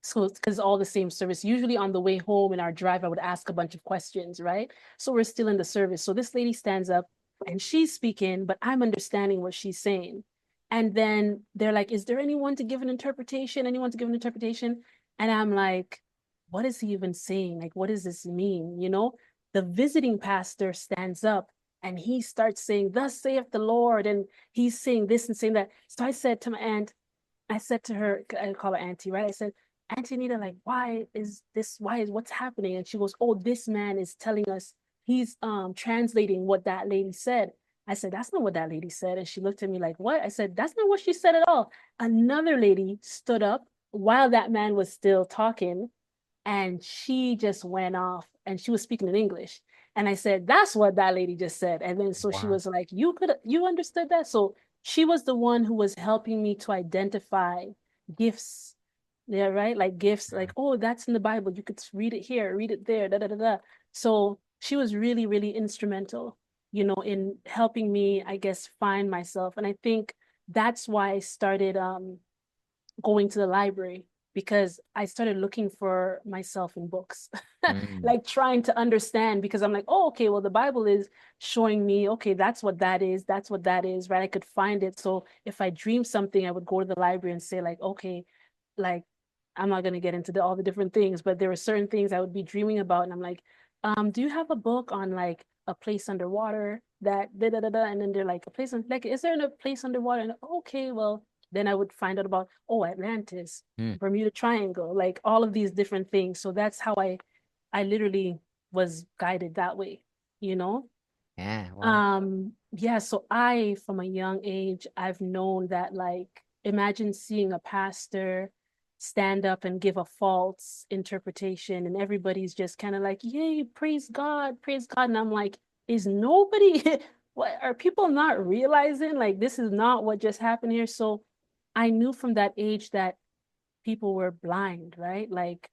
So because all the same service, usually on the way home in our drive, I would ask a bunch of questions, right? So we're still in the service. So this lady stands up and she's speaking, but I'm understanding what she's saying. And then they're like, is there anyone to give an interpretation? Anyone to give an interpretation? And I'm like, what is he even saying? Like, what does this mean? The visiting pastor stands up and he starts saying, thus saith the Lord. And he's saying this and saying that. So I said to my aunt, I said to her, I call her auntie, right? I said, Auntie Nita, like, why is what's happening? And she goes, oh, this man is telling us, he's translating what that lady said. I said, that's not what that lady said. And she looked at me like, what? I said, that's not what she said at all. Another lady stood up while that man was still talking, and she just went off and she was speaking in English. And I said, that's what that lady just said. And then so she Wow. was like, you understood that? So she was the one who was helping me to identify gifts. Yeah, right? Like gifts, like, oh, that's in the Bible. You could read it here, read it there, da da da da. So she was really, really instrumental, in helping me, I guess, find myself. And I think that's why I started going to the library, because I started looking for myself in books, Mm. like trying to understand, because I'm like, oh, okay, well, the Bible is showing me, okay, that's what that is. That's what that is, right? I could find it. So if I dream something, I would go to the library and say, like, okay, like, I'm not going to get into all the different things, but there were certain things I would be dreaming about. And I'm like, do you have a book on like a place underwater that da da da da, and then they're like a place like, is there a place underwater? And okay, well, then I would find out about, oh, Atlantis, Hmm. Bermuda Triangle, like all of these different things. So that's how I literally was guided that way, you know? Yeah. Wow. Yeah, so I, from a young age, I've known that, like, imagine seeing a pastor stand up and give a false interpretation, and everybody's just kind of like, yay, praise God, praise God. And I'm like, is nobody, what are people not realizing? Like, this is not what just happened here. So I knew from that age that people were blind, right? Like,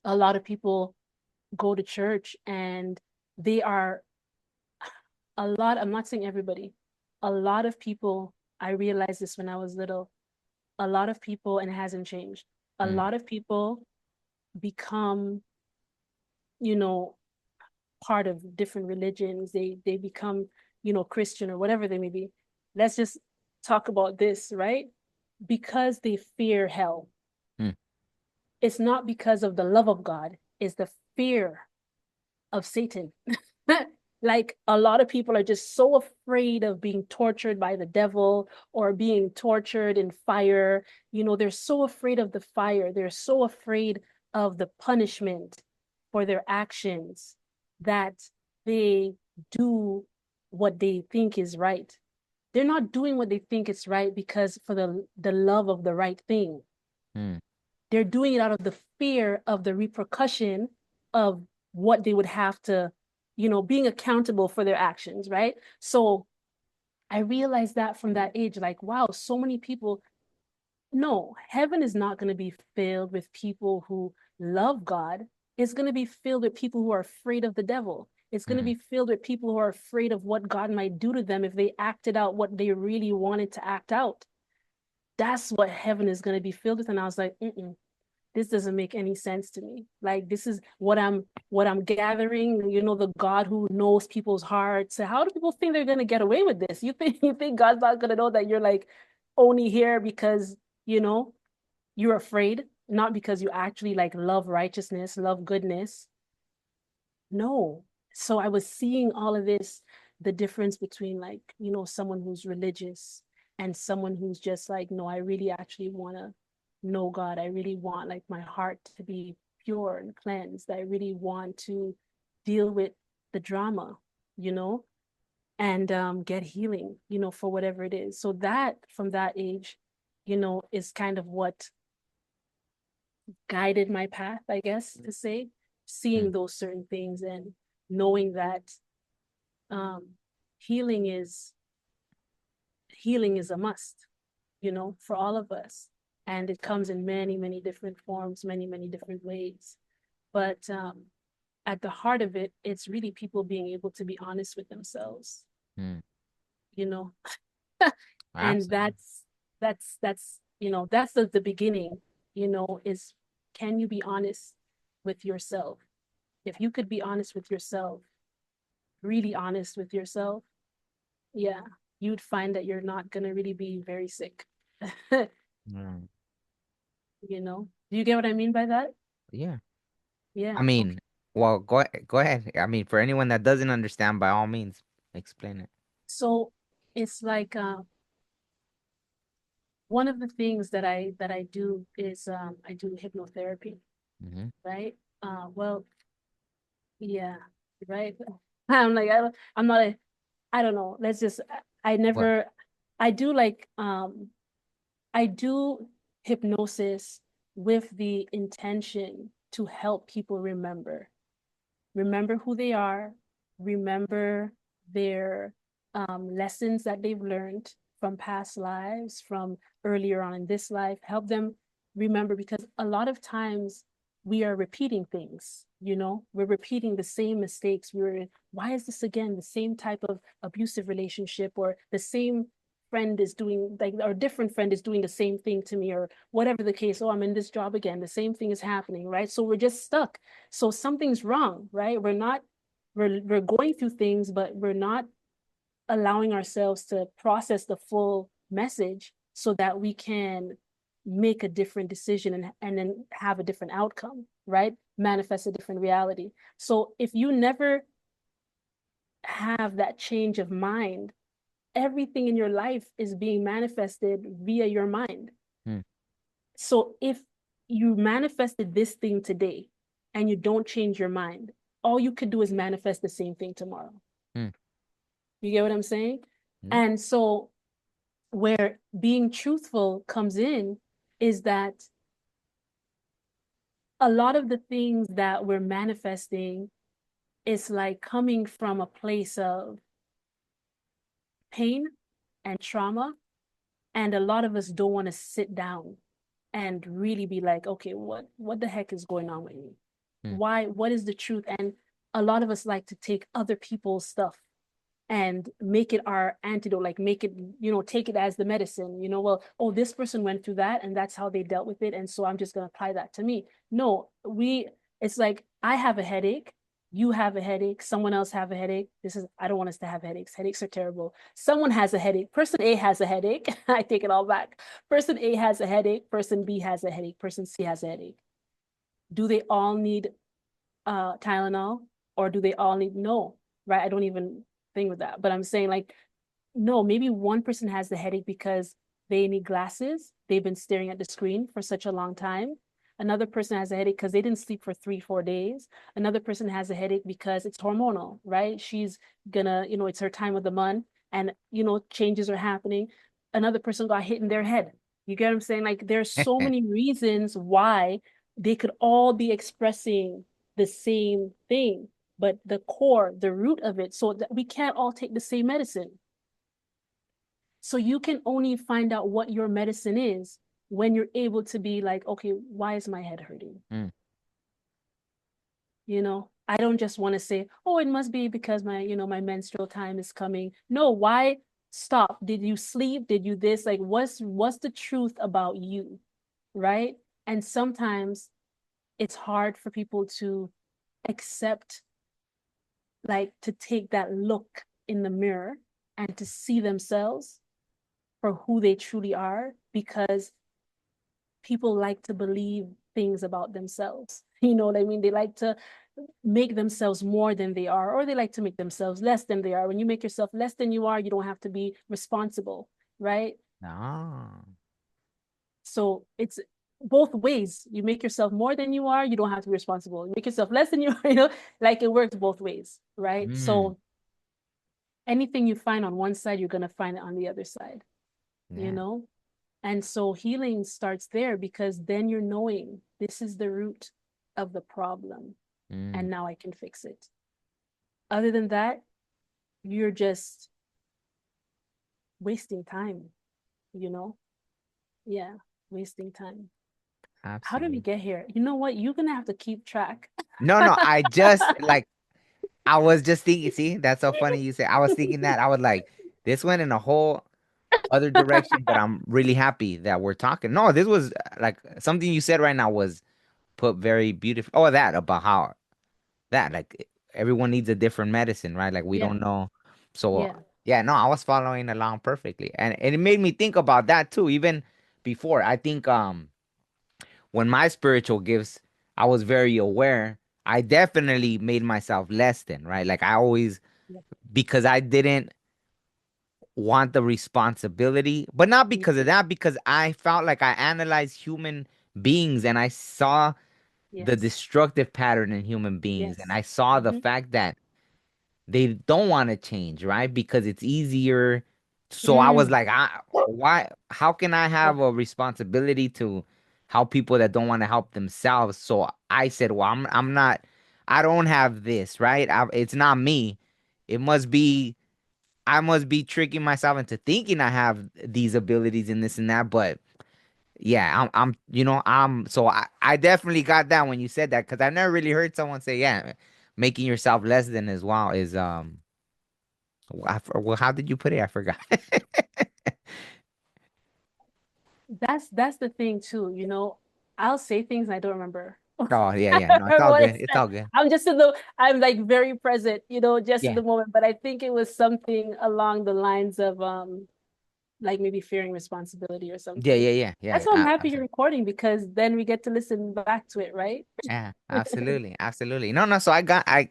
a lot of people go to church and they are a lot, I'm not saying everybody, a lot of people, I realized this when I was little, a lot of people, and it hasn't changed, a Hmm. lot of people become, you know, part of different religions. They become, Christian or whatever they may be. Let's just talk about this, right? Because they fear hell. Hmm. It's not because of the love of God, it's the fear of Satan. Like a lot of people are just so afraid of being tortured by the devil or being tortured in fire. They're so afraid of the fire. They're so afraid of the punishment for their actions that they do what they think is right. They're not doing what they think is right because for the love of the right thing. Hmm. They're doing it out of the fear of the repercussion of what they would have to, being accountable for their actions, right? So I realized that from that age, like, wow, so many people, no, heaven is not going to be filled with people who love God. It's going to be filled with people who are afraid of the devil. It's going to Hmm. be filled with people who are afraid of what God might do to them if they acted out what they really wanted to act out. That's what heaven is going to be filled with. And I was like, mm-mm, this doesn't make any sense to me. Like, this is what I'm gathering, the God who knows people's hearts. So how do people think they're gonna get away with this? You think God's not gonna know that you're like only here because, you know, you're afraid, not because you actually like love righteousness, love goodness. No. So I was seeing all of this, the difference between like, someone who's religious and someone who's just like, no, I really actually want to know God. I really want like my heart to be pure and cleansed. I really want to deal with the drama, you know, and get healing, for whatever it is. So that from that age, is kind of what guided my path, I guess to say, Hmm. seeing those certain things and knowing that um, healing is healing is a must, for all of us, and it comes in many, many different forms, many, many different ways. But at the heart of it, it's really people being able to be honest with themselves, Hmm. you know, and Absolutely. that's the beginning, is can you be honest with yourself? If you could be honest with yourself, really honest with yourself, yeah, you'd find that you're not going to really be very sick. Hmm. Do you get what I mean by that? Yeah. I Yeah, mean, okay. well, go ahead. I mean, for anyone that doesn't understand, by all means, explain it. So it's like one of the things that I do is I do hypnotherapy, Hmm. right? Well, yeah, right. I'm like I'm not a I don't know. Let's just I What? never I do like I do hypnosis with the intention to help people remember who they are, remember their lessons that they've learned from past lives, from earlier on in this life, help them remember because a lot of times we are repeating things, we're repeating the same mistakes. Why is this again the same type of abusive relationship or the same friend is doing like or different friend is doing the same thing to me or whatever the case. Oh, I'm in this job again, the same thing is happening, right? So we're just stuck, so something's wrong, right? We're going through things, but we're not allowing ourselves to process the full message so that we can make a different decision and then have a different outcome. right? Manifest a different reality. So if you never have that change of mind, everything in your life is being manifested via your mind. Mm, So if you manifested this thing today and you don't change your mind, all you could do is manifest the same thing tomorrow. mm. You get what I'm saying? Yeah. And so where being truthful comes in is that a lot of the things that we're manifesting is like coming from a place of pain and trauma. And a lot of us don't want to sit down and really be like, okay, what the heck is going on with me? Mm. Why, what is the truth? And a lot of us like to take other people's stuff and make it our antidote, like make it, take it as the medicine, well, oh, this person went through that and that's how they dealt with it. And so I'm just going to apply that to me. No, it's like, I have a headache. You have a headache. Someone else have a headache. I don't want us to have headaches. Headaches are terrible. Someone has a headache. Person A has a headache. I take it all back. Person A has a headache. Person B has a headache. Person C has a headache. Do they all need Tylenol, or do they all need, no, right? I don't even think with that, but I'm saying like, no, maybe one person has the headache because they need glasses. They've been staring at the screen for such a long time. Another person has a headache because they didn't sleep for 3, 4 days. Another person has a headache because it's hormonal, right? She's gonna, it's her time of the month, and changes are happening. Another person got hit in their head. You get what I'm saying? Like there's so many reasons why they could all be expressing the same thing, but the core, the root of it, so that we can't all take the same medicine. So you can only find out what your medicine is when you're able to be like, okay, why is my head hurting? Mm. I don't just want to say, oh, it must be because my menstrual time is coming. No, why? Stop. Did you sleep? Did you this? Like, what's the truth about you? Right? And sometimes it's hard for people to accept, like, to take that look in the mirror and to see themselves for who they truly are, because people like to believe things about themselves. You know what I mean? They like to make themselves more than they are, or they like to make themselves less than they are. When you make yourself less than you are, you don't have to be responsible, right? Ah. So it's both ways. You make yourself more than you are, you don't have to be responsible. You make yourself less than you are, like it works both ways, right? Mm. So anything you find on one side, you're going to find it on the other side, you Yeah. know? And so healing starts there, because then you're knowing this is the root of the problem Mm. and now I can fix it. Other than that, you're just wasting time, you know? Yeah, wasting time. How did we Absolutely. get here? You know what? You're gonna have to keep track. No, no, I just like I was just thinking, see, that's so funny you say. I was thinking that. I was like, this went in a whole other direction, but I'm really happy that we're talking. No, this was like something you said right now was put very beautiful. Oh, that about how that like everyone needs a different medicine, right? Like we Yeah, don't know. So yeah, yeah, no, I was following along perfectly. And it made me think about that too, even before. I think when my spiritual gifts, I was very aware. I definitely made myself less than, right? Like I always, yeah. because I didn't want the responsibility, but not Me because of too. that, because I felt like I analyzed human beings and I saw the Yes, destructive pattern in human beings. And yes. I saw the Mm-hmm. fact that they don't want to change, right? Because it's easier. So I was Mm. like, why? How can I Yeah, have a responsibility to help people that don't want to help themselves? So I said, well, I'm not. I don't have this, right? It's not me. It must be. I must be tricking myself into thinking I have these abilities and this and that. But yeah, so I definitely got that when you said that because I never really heard someone say, yeah, making yourself less than as well is well, how did you put it? I forgot. that's the thing too. I'll say things I don't remember. Oh yeah, I yeah. don't No, it's remember all what I good. It's said. all good. I'm like very present, just in Yeah. the moment. But I think it was something along the lines of like maybe fearing responsibility or Yeah, something. yeah, yeah, yeah. That's why I'm happy you're Absolutely. recording because then we get to listen back to it, right? Yeah, absolutely, absolutely. No, no. So I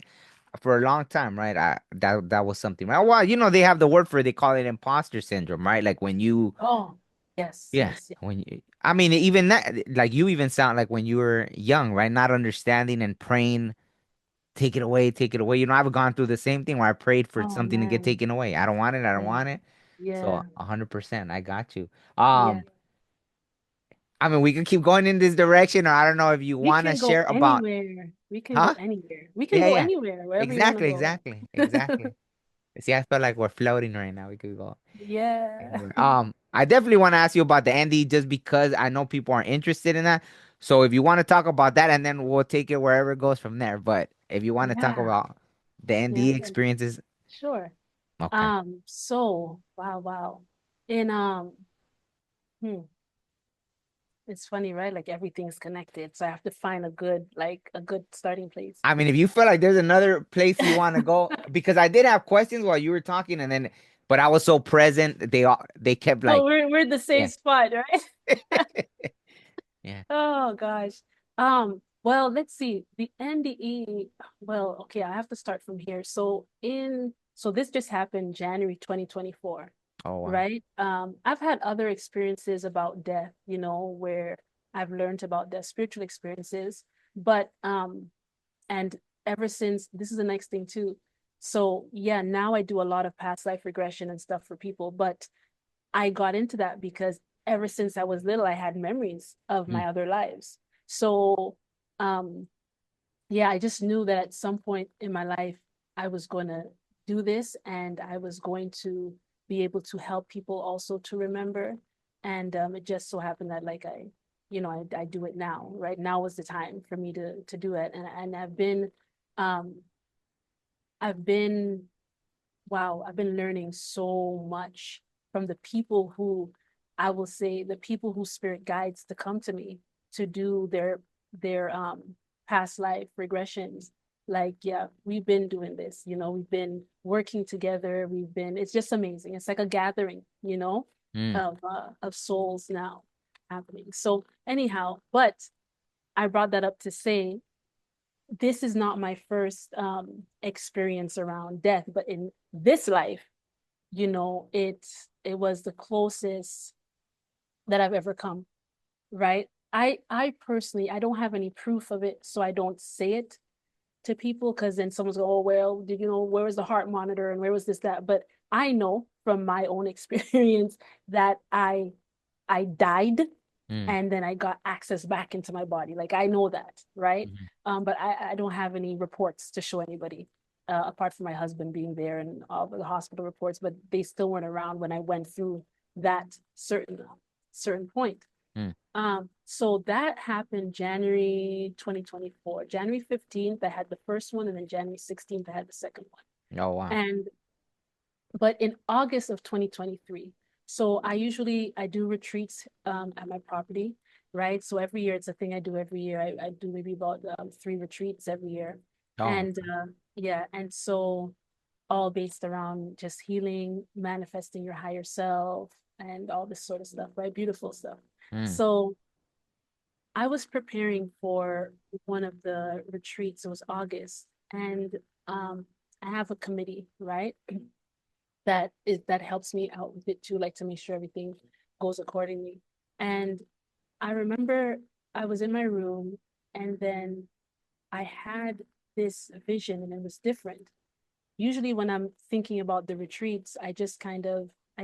for a long time, right? That was something, right? Well, they have the word for it. They call it imposter syndrome, right? Like when you, Oh, yes, yeah, yes, yes. when you, I mean, even that, like you even sound like when you were young, right? Not understanding and praying, take it away, take it away. I've gone through the same thing where I prayed for Oh something to get man. taken away. I don't want it. I don't Yeah. want it. So Yeah. 100%, I got you. Yeah. I mean, we can keep going in this direction, or I don't know if you We want to can go share about, anywhere. We can go huh? anywhere. We can Yeah, go yeah. anywhere, wherever you want to Exactly, go. exactly, exactly. See, I feel like we're floating right now. We could go Yeah. anywhere. I definitely want to ask you about the Andy just because I know people are interested in that. So if you want to talk about that, and then we'll take it wherever it goes from there. But if you want to talk Yeah. about the Yeah. NDE Yeah. experiences, Sure. okay. So wow, wow. In hmm, it's funny, right? Like everything's connected. So I have to find a good starting place. I mean, if you feel like there's another place you want to go, because I did have questions while you were talking, and then, but I was so present, they kept Oh, like, we're the same yeah, spot, right? yeah. Oh gosh. Well, let's see. The NDE, well, okay, I have to start from here. So this just happened January 2024, Oh wow. right? I've had other experiences about death, where I've learned about death, spiritual experiences, but and ever since, this is the next thing too. So yeah, now I do a lot of past life regression and stuff for people, but I got into that because ever since I was little, I had memories of Mm, my other lives. So, um, yeah, I just knew that at some point in my life, I was going to do this and I was going to be able to help people also to remember. And it just so happened that like I do it now. Right now was the time for me to do it, and um, I've been wow, I've been learning so much from the people who I will say the people who spirit guides to come to me to do their past life regressions. Like, yeah, we've been doing this, we've been working together. It's just amazing. It's like a gathering, mm, of souls now happening. So anyhow, but I brought that up to say this is not my first experience around death, but in this life, it was the closest that I've ever come, right? I personally I don't have any proof of it, so I don't say it to people because then someone's go, oh well, did you know where was the heart monitor and where was this that? But I know from my own experience that I died mm, and then I got access back into my body. Like I know that, right? mhm, But I don't have any reports to show anybody, apart from my husband being there and all the hospital reports. But they still weren't around when I went through that certain point. mm. So that happened January 2024. January 15th, I had the first one, and then January 16th, I had the second one. Oh wow. And but in August of 2023. So I do retreats at my property, right? So every year it's a thing I do every year. I do maybe about 3 retreats every year, Oh. and yeah, and so all based around just healing, manifesting your higher self, and all this sort of stuff, right? Beautiful stuff. Mm, So I was preparing for one of the retreats. It was August, and I have a committee, right? That helps me out with it too, like to make sure everything goes accordingly. And I remember I was in my room and then I had this vision and it was different. Usually when I'm thinking about the retreats, I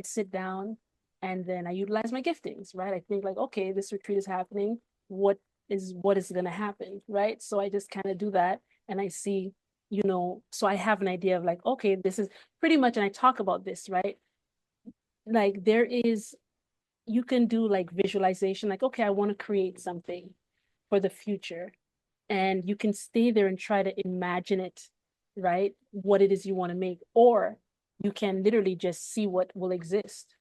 sit down and then I utilize my giftings, right? I think like, okay, this retreat is happening. What is going to happen, right? So I just kind of do that and I see, so I have an idea of like, okay, this is pretty much, and I talk about this, right? Like you can do like visualization, like, okay, I want to create something for the future. And you can stay there and try to imagine it, right? What it is you want to make. Or you can literally just see what will exist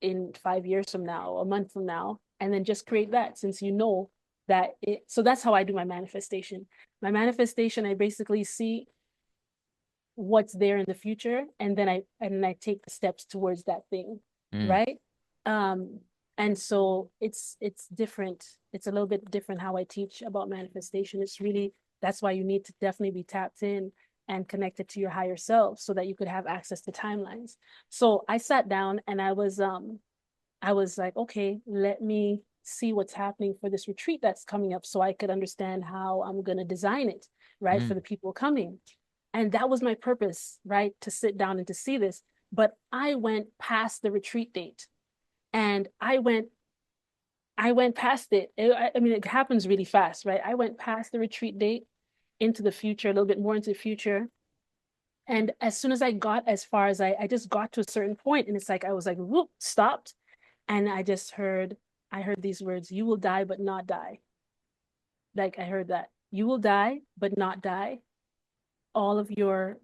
in 5 years from now, a month from now, and then just create that since you know so that's how I do my manifestation. My manifestation, I basically see what's there in the future, and then I take the steps towards that thing. Mm, right? Um, and so it's different. It's a little bit different how I teach about manifestation. It's really that's why you need to definitely be tapped in and connected to your higher self so that you could have access to timelines. So I sat down and I was like, okay, let me see what's happening for this retreat that's coming up so I could understand how I'm going to design it, right, for mm, the people coming. And that was my purpose, right, to sit down and to see this. But I went past the retreat date and I went past it. I mean, it happens really fast, right? I went past the retreat date into the future, a little bit more into the future. And as soon as I got as far as I just got to a certain point, and it's like I was like, whoop, stopped. And I heard these words, you will die, but not die. Like I heard that. You will die, but not die. All of your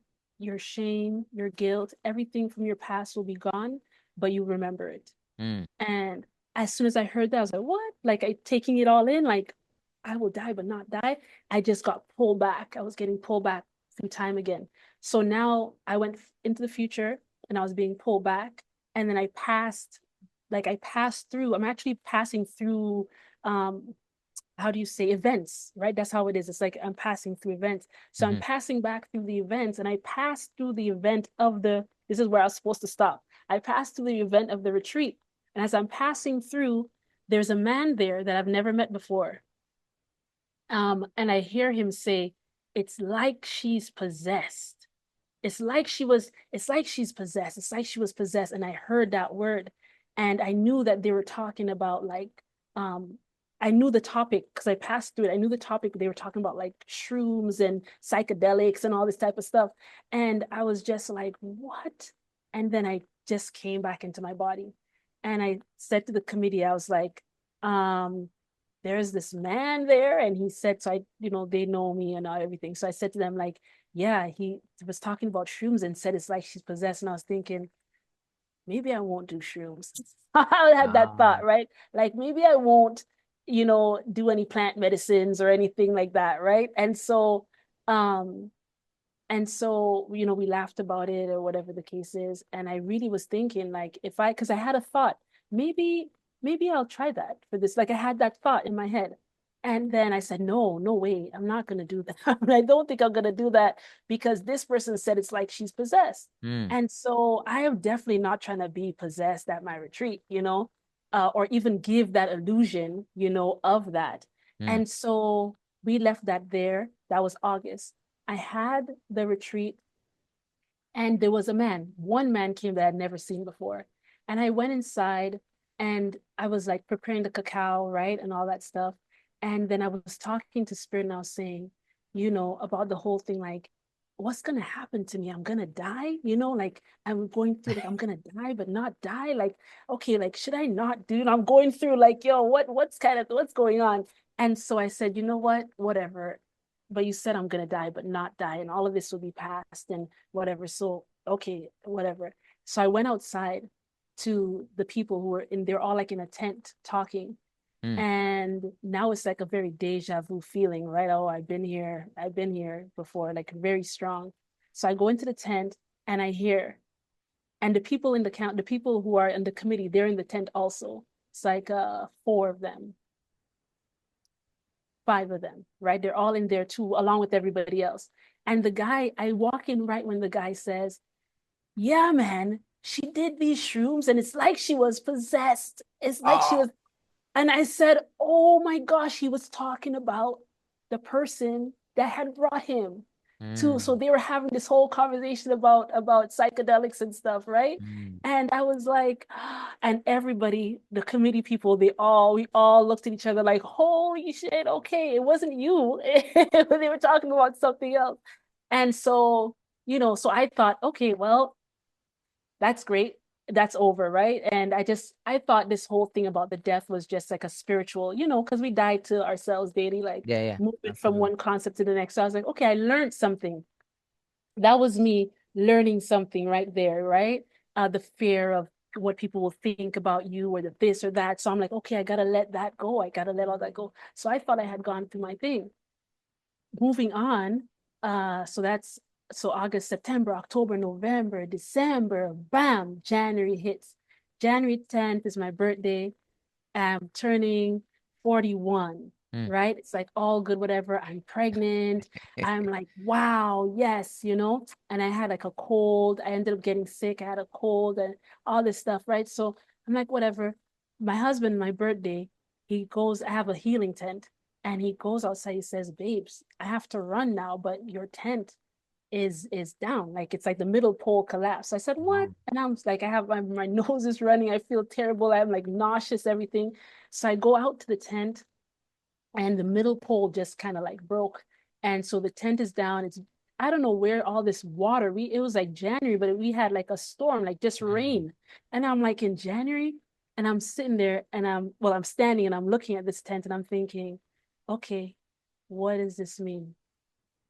shame, your guilt, everything from your past will be gone, but you remember it. mm, And as soon as I heard that, I was like, what? Like I taking it all in, like I will die but not die. I just got pulled back. I was getting pulled back through time again. So now I went into the future and I was being pulled back. And then I passed through, I'm actually passing through how do you say events, right? That's how it is. It's like I'm passing through events. So I'm mhm, passing back through the events and I passed through the event of this is where I was supposed to stop. I passed through the event of the retreat. And as I'm passing through, there's a man there that I've never met before. And I hear him say, it's like she's possessed. It's like she's possessed. It's like she was possessed. And I heard that word. And I knew that they were talking about um, I knew the topic because I passed through it. I knew the topic. They were talking about like shrooms and psychedelics and all this type of stuff. And I was just like, what? And then I just came back into my body. And I said to the committee, I was like, um, there's this man there. And he said, so they know me and everything. So I said to them, like, yeah, he was talking about shrooms and said it's like she's possessed. And I was thinking, maybe I won't do shrooms. I had that ah, thought, right? Like maybe I won't, do any plant medicines or anything like that, right? Um, we laughed about it or whatever the case is. And I really was thinking, like, because I had a thought, maybe, maybe I'll try that for this. Like, I had that thought in my head. And then I said, no, no way, I'm not going to do that. I don't think I'm going to do that because this person said it's like she's possessed. mm, And so I am definitely not trying to be possessed at my retreat, or even give that illusion, of that. mm, And so we left that there. That was August. I had the retreat and there was one man came that I'd never seen before. And I went inside and I was like preparing the cacao, right? And all that stuff. And then I was talking to Spirit and I was saying, about the whole thing, like, what's gonna happen to me? I'm gonna die, like I'm going through like I'm gonna die, but not die. Like, okay, like should I not do it? I'm going through like, yo, what's going on? And so I said, you know what? Whatever. But you said I'm gonna die, but not die, and all of this will be past and whatever. So, okay, whatever. So I went outside to the people who were they're all like in a tent talking. mm. And now it's like a very deja vu feeling, right? Oh, I've been here before, like very strong. So I go into the tent and I hear, and the people who are in the committee, they're in the tent also. It's like four of them, five of them, right? They're all in there too, along with everybody else. And I walk in right when the guy says, yeah, man, she did these shrooms and it's like she was possessed. It's like she Oh, was. And I said, oh my gosh, he was talking about the person that had brought him to. So mm, they were having this whole conversation about psychedelics and stuff, right? mm, And I was like, and everybody, the committee people, we all looked at each other like, holy shit, okay, it wasn't you. They were talking about something else. And so, so I thought, okay, well, that's great. That's over, right? And I thought this whole thing about the death was just like a spiritual, because we die to ourselves daily, like yeah, yeah, moving from absolutely. one concept to the next. So I was like, okay, I learned something. That was me learning something right there, right? The fear of what people will think about you or the this or that. So I'm like, okay, I gotta let that go. I gotta let all that go. So I thought I had gone through my thing. Moving on, so August, September, October, November, December, bam, January hits. January 10th is my birthday. I'm turning 41, Mm. right? It's like all good, whatever. I'm pregnant. I'm like, wow, yes, And I had like a cold. I ended up getting sick. I had a cold and all this stuff, right? So I'm like, whatever. My husband, my birthday, he goes, I have a healing tent. And he goes outside, he says, babes, I have to run now, but your tent is down. Like it's like the middle pole collapsed. I said, what? Oh. And I was like, I have my nose is running. I feel terrible. I'm like nauseous, everything. So I go out to the tent and the middle pole just kind of like broke. And so the tent is down. It's I don't know where all this water. It was like January, but we had like a storm, like just Mm. rain. And I'm like in January, and I'm sitting there and I'm standing and I'm looking at this tent and I'm thinking, okay, what does this mean?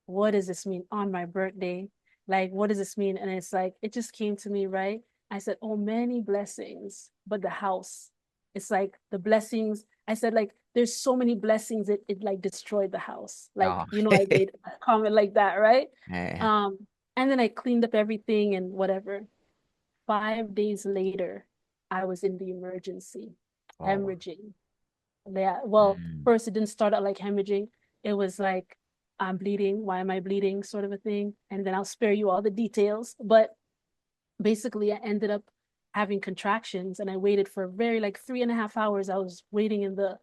What does this mean on my birthday? Like, what does this mean? And it's like, it just came to me, right? I said, oh, many blessings, but the house. It's like the blessings. I said, like, there's so many blessings, it like destroyed the house. Like, Oh. I made a comment like that, right? Yeah. Um, and then I cleaned up everything and whatever. 5 days later, I was in the emergency, Oh. hemorrhaging. Yeah, well, Mm. first it didn't start out like hemorrhaging. It was like, I'm bleeding. Why am I bleeding? Sort of a thing. And then I'll spare you all the details. But basically, I ended up having contractions and I waited for very like 3.5 hours. I was waiting in the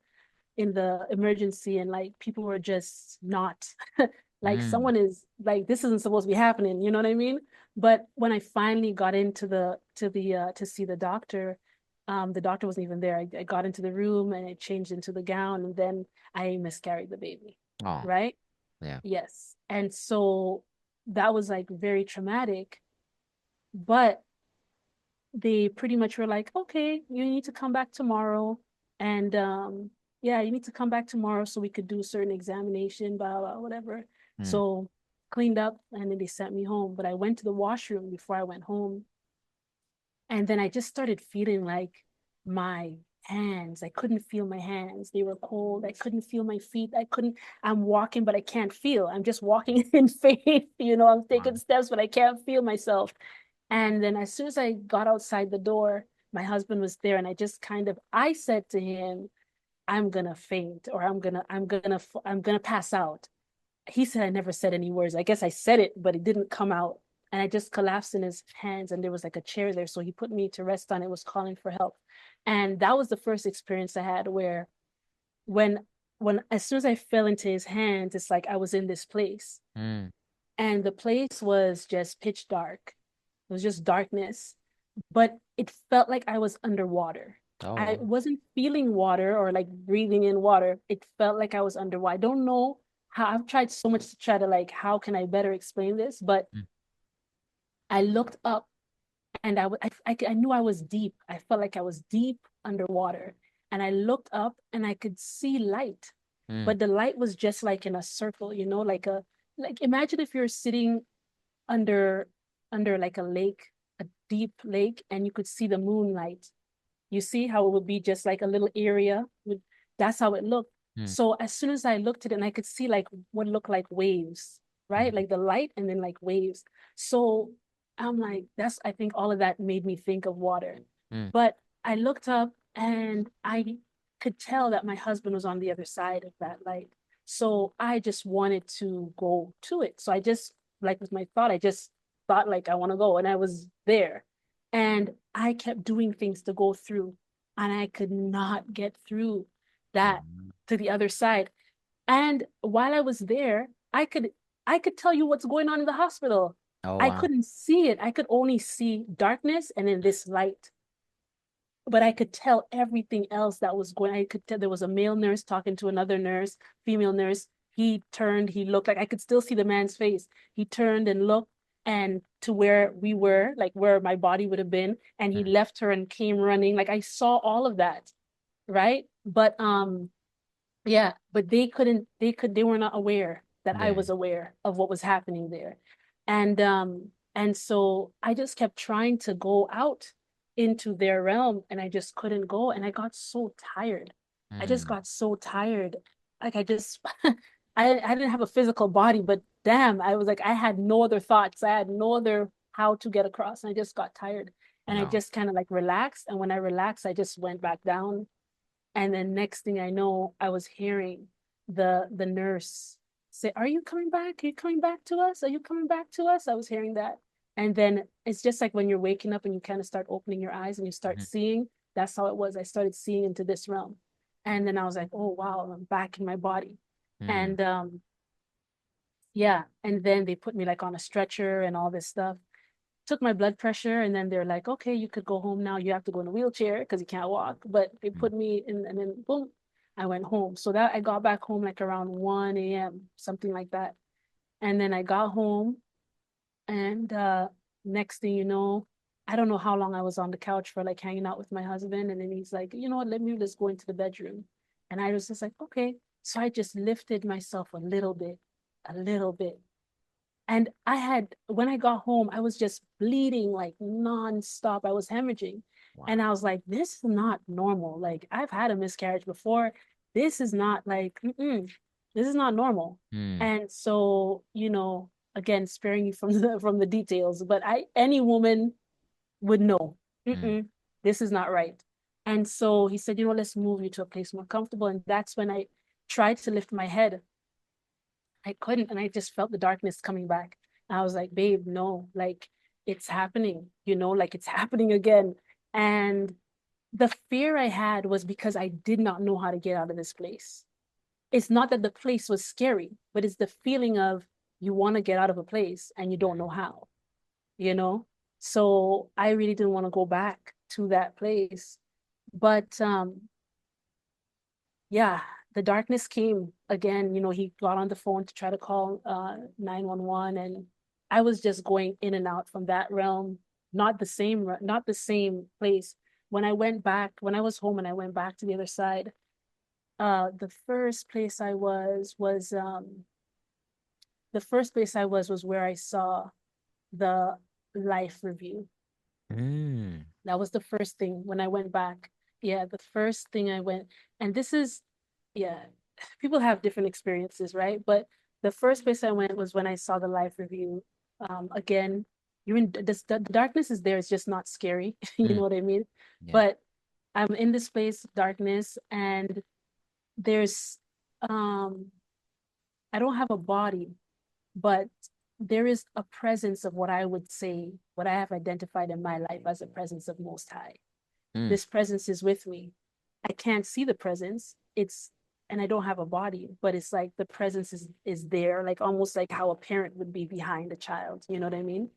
emergency and like people were just not like Mm. someone is like this isn't supposed to be happening, you know what I mean? But when I finally got into the to see the doctor wasn't even there. I got into the room and I changed into the gown and then I miscarried the baby, Oh. right? Yeah. Yes. And so that was like very traumatic, but they pretty much were like, okay, you need to come back tomorrow. And yeah, you need to come back tomorrow so we could do a certain examination, blah, blah, whatever. Mm. So cleaned up and then they sent me home. But I went to the washroom before I went home. And then I just started feeling like my hands, I couldn't feel my hands. They were cold. I couldn't feel my feet. I'm walking, but I can't feel. I'm just walking in faith. I'm taking Wow. steps, but I can't feel myself. And then as soon as I got outside the door, my husband was there and I said to him, I'm gonna faint or I'm gonna pass out. He said I never said any words. I guess I said it, but it didn't come out. And I just collapsed in his hands and there was like a chair there. So he put me to rest on it, was calling for help. And that was the first experience I had where when as soon as I fell into his hands, it's like I was in this place. Mm. And the place was just pitch dark. It was just darkness, but it felt like I was underwater. Oh, I wow. wasn't feeling water or like breathing in water. It felt like I was underwater. I don't know how. I've tried so much to try to like, how can I better explain this? But Mm. I looked up and I knew I was deep. I felt like I was deep underwater. And I looked up and I could see light, Mm. but the light was just like in a circle, like imagine if you're sitting under like a lake, a deep lake, and you could see the moonlight. You see how it would be just like a little area with that's how it looked. Mm. So as soon as I looked at it and I could see like what looked like waves, right? Mm. Like the light and then like waves. So I'm like, that's I think all of that made me think of water. Mm. But I looked up and I could tell that my husband was on the other side of that light. So I just wanted to go to it. So I just like with my thought, I just thought like I want to go and I was there. And I kept doing things to go through, and I could not get through that Mm. to the other side. And while I was there, I could tell you what's going on in the hospital. Oh, I wow. couldn't see it. I could only see darkness and then this light, but I could tell everything else that was going. I could tell there was a male nurse talking to another nurse, female nurse. He turned, he looked like I could still see the man's face. He turned and looked and to where we were, like where my body would have been, and he Mm. left her and came running. Like I saw all of that, right? But yeah, but they were not aware that I Yeah. was aware of what was happening there. And so I just kept trying to go out into their realm and I just couldn't go and I got so tired. I just Mm. got so tired. Like I just I didn't have a physical body, but damn, I was like I had no other thoughts. I had no other how to get across. And I just got tired. And I No. just kind of like relaxed. And when I relaxed, I just went back down. And then next thing I know, I was hearing the nurse say, "Are you coming back? Are you coming back to us? Are you coming back to us?" I was hearing that. And then it's just like when you're waking up and you kind of start opening your eyes and you start Mhm. seeing. That's how it was. I started seeing into this realm. And then I was like, "Oh wow, I'm back in my body." Mm. And yeah, and then they put me like on a stretcher and all this stuff. Took my blood pressure, and then they're like, "Okay, you could go home now. You have to go in a wheelchair because you can't walk." But they Mm. put me in, and then boom, I went home. So that I got back home like around 1 a.m., something like that. And then I got home, and next thing you know, I don't know how long I was on the couch for, like hanging out with my husband. And then he's like, "You know what, let me just go into the bedroom." And I was just like, okay. So I just lifted myself a little bit, a little bit. And I had, when I got home, I was just bleeding like nonstop. I was hemorrhaging. And Wow. I was like, this is not normal. Like, I've had a miscarriage before. This is not like, this is not normal. Mm. And so, again, sparing you from the details, but any woman would know, Mm. this is not right. And so he said, let's move you to a place more comfortable. And that's when I tried to lift my head. I couldn't, and I just felt the darkness coming back. And I was like, babe, no, like it's happening, like it's happening again. And the fear I had was because I did not know how to get out of this place. It's not that the place was scary, but it's the feeling of you want to get out of a place and you don't know how, you know? So I really didn't want to go back to that place. But yeah, the darkness came again. He got on the phone to try to call 911, and I was just going in and out from that realm, not the same place. When I was home and I went back to the other side, the first place I was was where I saw the life review. Mm. That was the first thing when I went back. Yeah, the first thing I went, and this is, yeah, people have different experiences, right? But the first place I went was when I saw the live review. Again, you're in the darkness is there. It's just not scary. You Mm. know what I mean? Yeah. But I'm in this place, darkness, and there's, um, I don't have a body, but there is a presence of what I would say, what I have identified in my life as a presence of Most High. Mm. This presence is with me. I can't see the presence. And I don't have a body, but it's like the presence is there, like almost like how a parent would be behind a child. You know what I mean?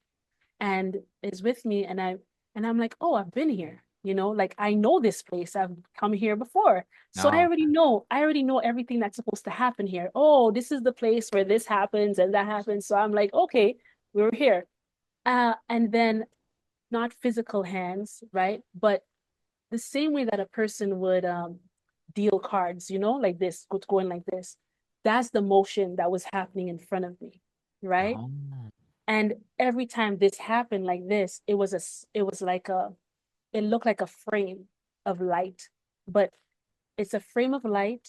And is with me, and I'm like, oh, I've been here. Like I know this place. I've come here before. So I No. already know. I already know everything that's supposed to happen here. Oh, this is the place where this happens and that happens. So I'm like, okay, we're here. And then not physical hands, right? But the same way that a person would deal cards, like this, going like this. That's the motion that was happening in front of me, right? Oh. And every time this happened like this, it looked like a frame of light, but it's a frame of light,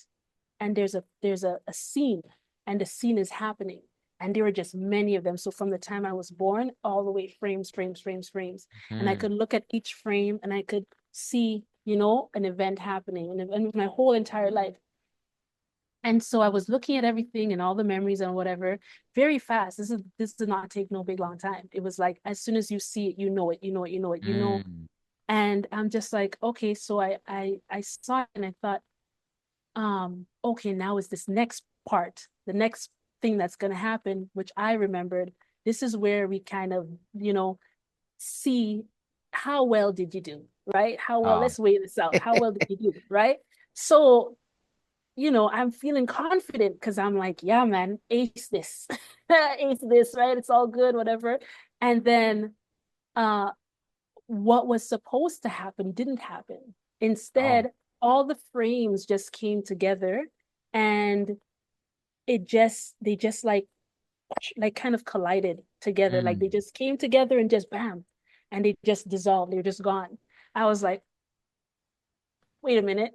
and there's a scene, and the scene is happening, and there were just many of them. So from the time I was born all the way, frames, frames, frames, frames, and I Mm. could look at each frame and I could see, an event happening, and my whole entire life. And so I was looking at everything and all the memories and whatever very fast. This did not take no big long time. It was like as soon as you see it, you know it, you know it, you know it, you know. Mm. And I'm just like, okay, so I saw it and I thought, okay, now is this next part, the next thing that's gonna happen, which I remembered. This is where we kind of, see how well did you do, right? How well, Oh. let's weigh this out. How well did you do, right? So, I'm feeling confident because I'm like, yeah, man, ace this, ace this, right? It's all good, whatever. And then uh what was supposed to happen didn't happen. Oh. Instead, all the frames just came together, and they just like kind of collided together. Like they Mm. just came together and just bam, and they just dissolved. They were just gone. I was like, wait a minute.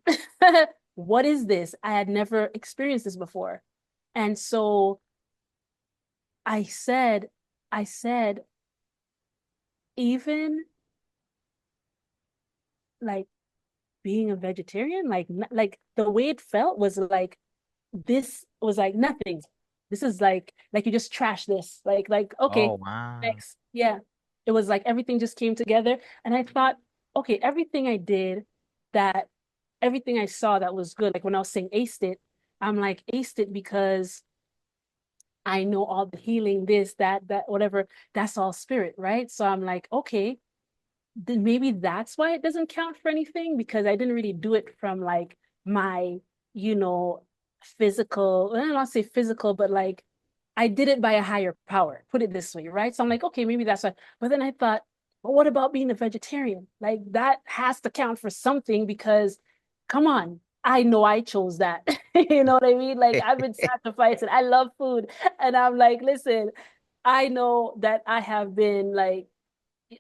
What is this? I had never experienced this before. And so I said, even like being a vegetarian, like the way it felt was like this was like nothing. This is like you just trash this. Like Oh, okay, wow. next. Yeah. It was like everything just came together. And I thought, okay, everything I did that everything I saw that was good, like when I was saying aced it, I'm like aced it because I know all the healing, this, that, whatever, that's all spirit, right? So I'm like, okay, then maybe that's why it doesn't count for anything because I didn't really do it from like my, you know, physical, I don't want to say physical, but like I did it by a higher power, put it this way, right? So I'm like, okay, maybe that's why. But then I thought, well, what about being a vegetarian? Like that has to count for something because come on, I know I chose that. You know what I mean? Like I've been sacrificing. I love food. And I'm like, listen, I know that I have been like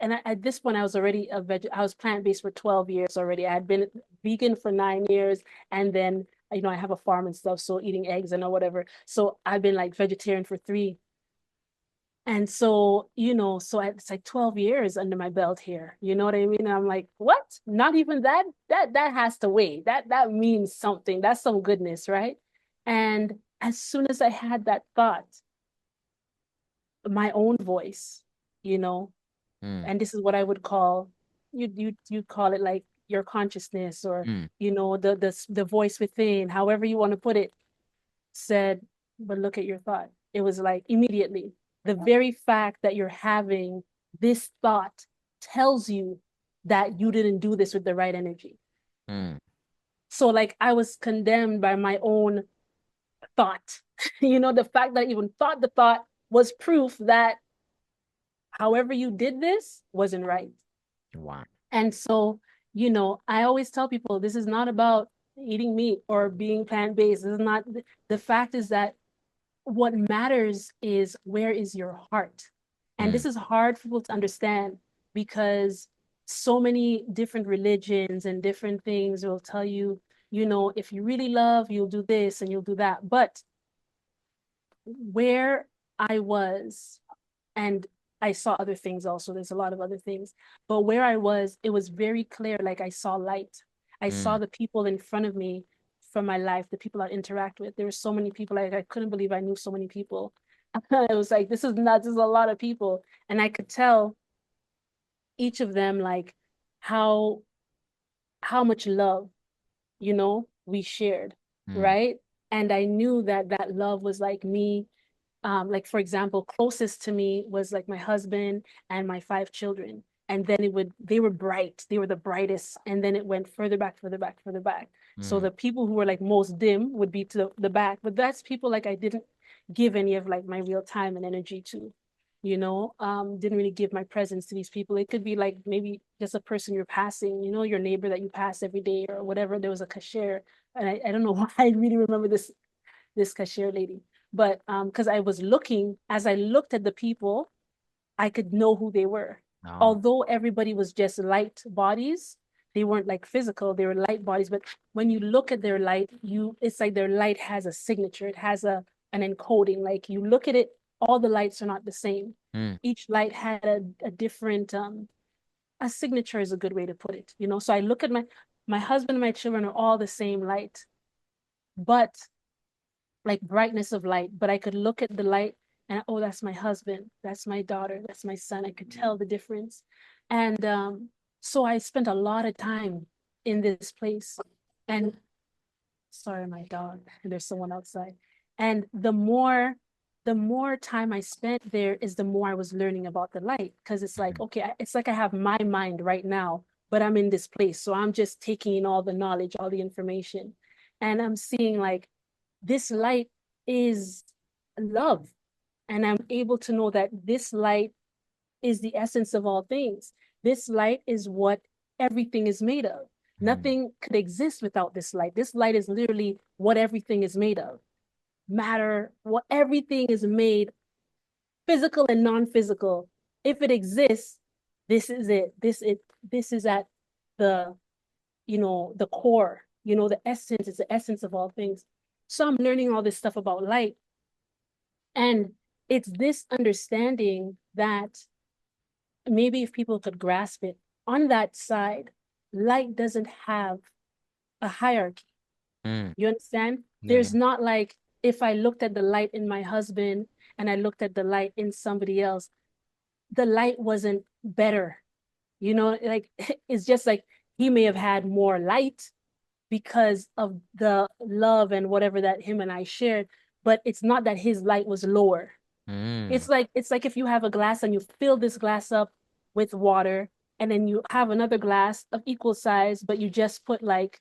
and at this point I was already I was plant-based for 12 years already. I had been vegan for 9 years and then I have a farm and stuff, so eating eggs and or whatever. So I've been like vegetarian for 3. And so, so it's like 12 years under my belt here. You know what I mean? And I'm like, what? Not even that? That has to wait. That means something. That's some goodness, right? And as soon as I had that thought, my own voice, you know, Mm, and this is what I would call you call it like your consciousness or mm, the voice within, however you want to put it, said, but look at your thought. It was like immediately the very fact that you're having this thought tells you that you didn't do this with the right energy. mm, So like I was condemned by my own thought. The fact that I even thought the thought was proof that however you did this wasn't right. wow. And so, I always tell people this is not about eating meat or being plant-based. This is not the fact is that what matters is where is your heart. And Mm, this is hard for people to understand because so many different religions and different things will tell you, if you really love, you'll do this and you'll do that. But where I was and I saw other things also. There's a lot of other things. But where I was, it was very clear. Like I saw light. I saw mm, the people in front of me from my life, the people I interact with. There were so many people. Like I couldn't believe I knew so many people. It was like, this is nuts. This is a lot of people. And I could tell each of them like how how much love, we shared, mm, right? And I knew that that love was like me like for example, closest to me was like my husband and my 5 children. And then they were bright, they were the brightest. And then it went further back, further back, further back. So mm, the people who were like most dim would be to the back. But that's people like I didn't give any of like my real time and energy to, didn't really give my presence to these people. It could be like maybe just a person you're passing, your neighbor that you pass every day or whatever. There was a cashier. And I don't know why I really remember this cashier lady. But because I was looking, as I looked at the people, I could know who they were. oh, Although everybody was just light bodies, they weren't like physical, they were light bodies. But when you look at their light, it's like their light has a signature, it has an encoding. Like you look at it, all the lights are not the same. mm, Each light had a different a signature is a good way to put it, So I look at my husband and my children are all the same light, but like brightness of light, but I could look at the light and oh, that's my husband, that's my daughter, that's my son. I could tell the difference. And so I spent a lot of time in this place. And sorry, my dog, there's someone outside. And the more time I spent there is the more I was learning about the light. Because it's like, mm, okay, it's like I have my mind right now, but I'm in this place. So I'm just taking in all the knowledge, all the information. And I'm seeing like this light is love. And I'm able to know that this light is the essence of all things. This light is what everything is made of. mm, Nothing could exist without this light. This light is literally what everything is made of. Matter, what everything is made, physical and non-physical. If it exists, this is it. This is at the, the core, the essence is the essence of all things. So I'm learning all this stuff about light. And it's this understanding that maybe if people could grasp it on that side, light doesn't have a hierarchy. Mm. You understand? Yeah, There's yeah. not like if I looked at the light in my husband and I looked at the light in somebody else, the light wasn't better. Like it's just like he may have had more light because of the love and whatever that him and I shared, but it's not that his light was lower. Mm. It's like if you have a glass and you fill this glass up with water, and then you have another glass of equal size, but you just put like,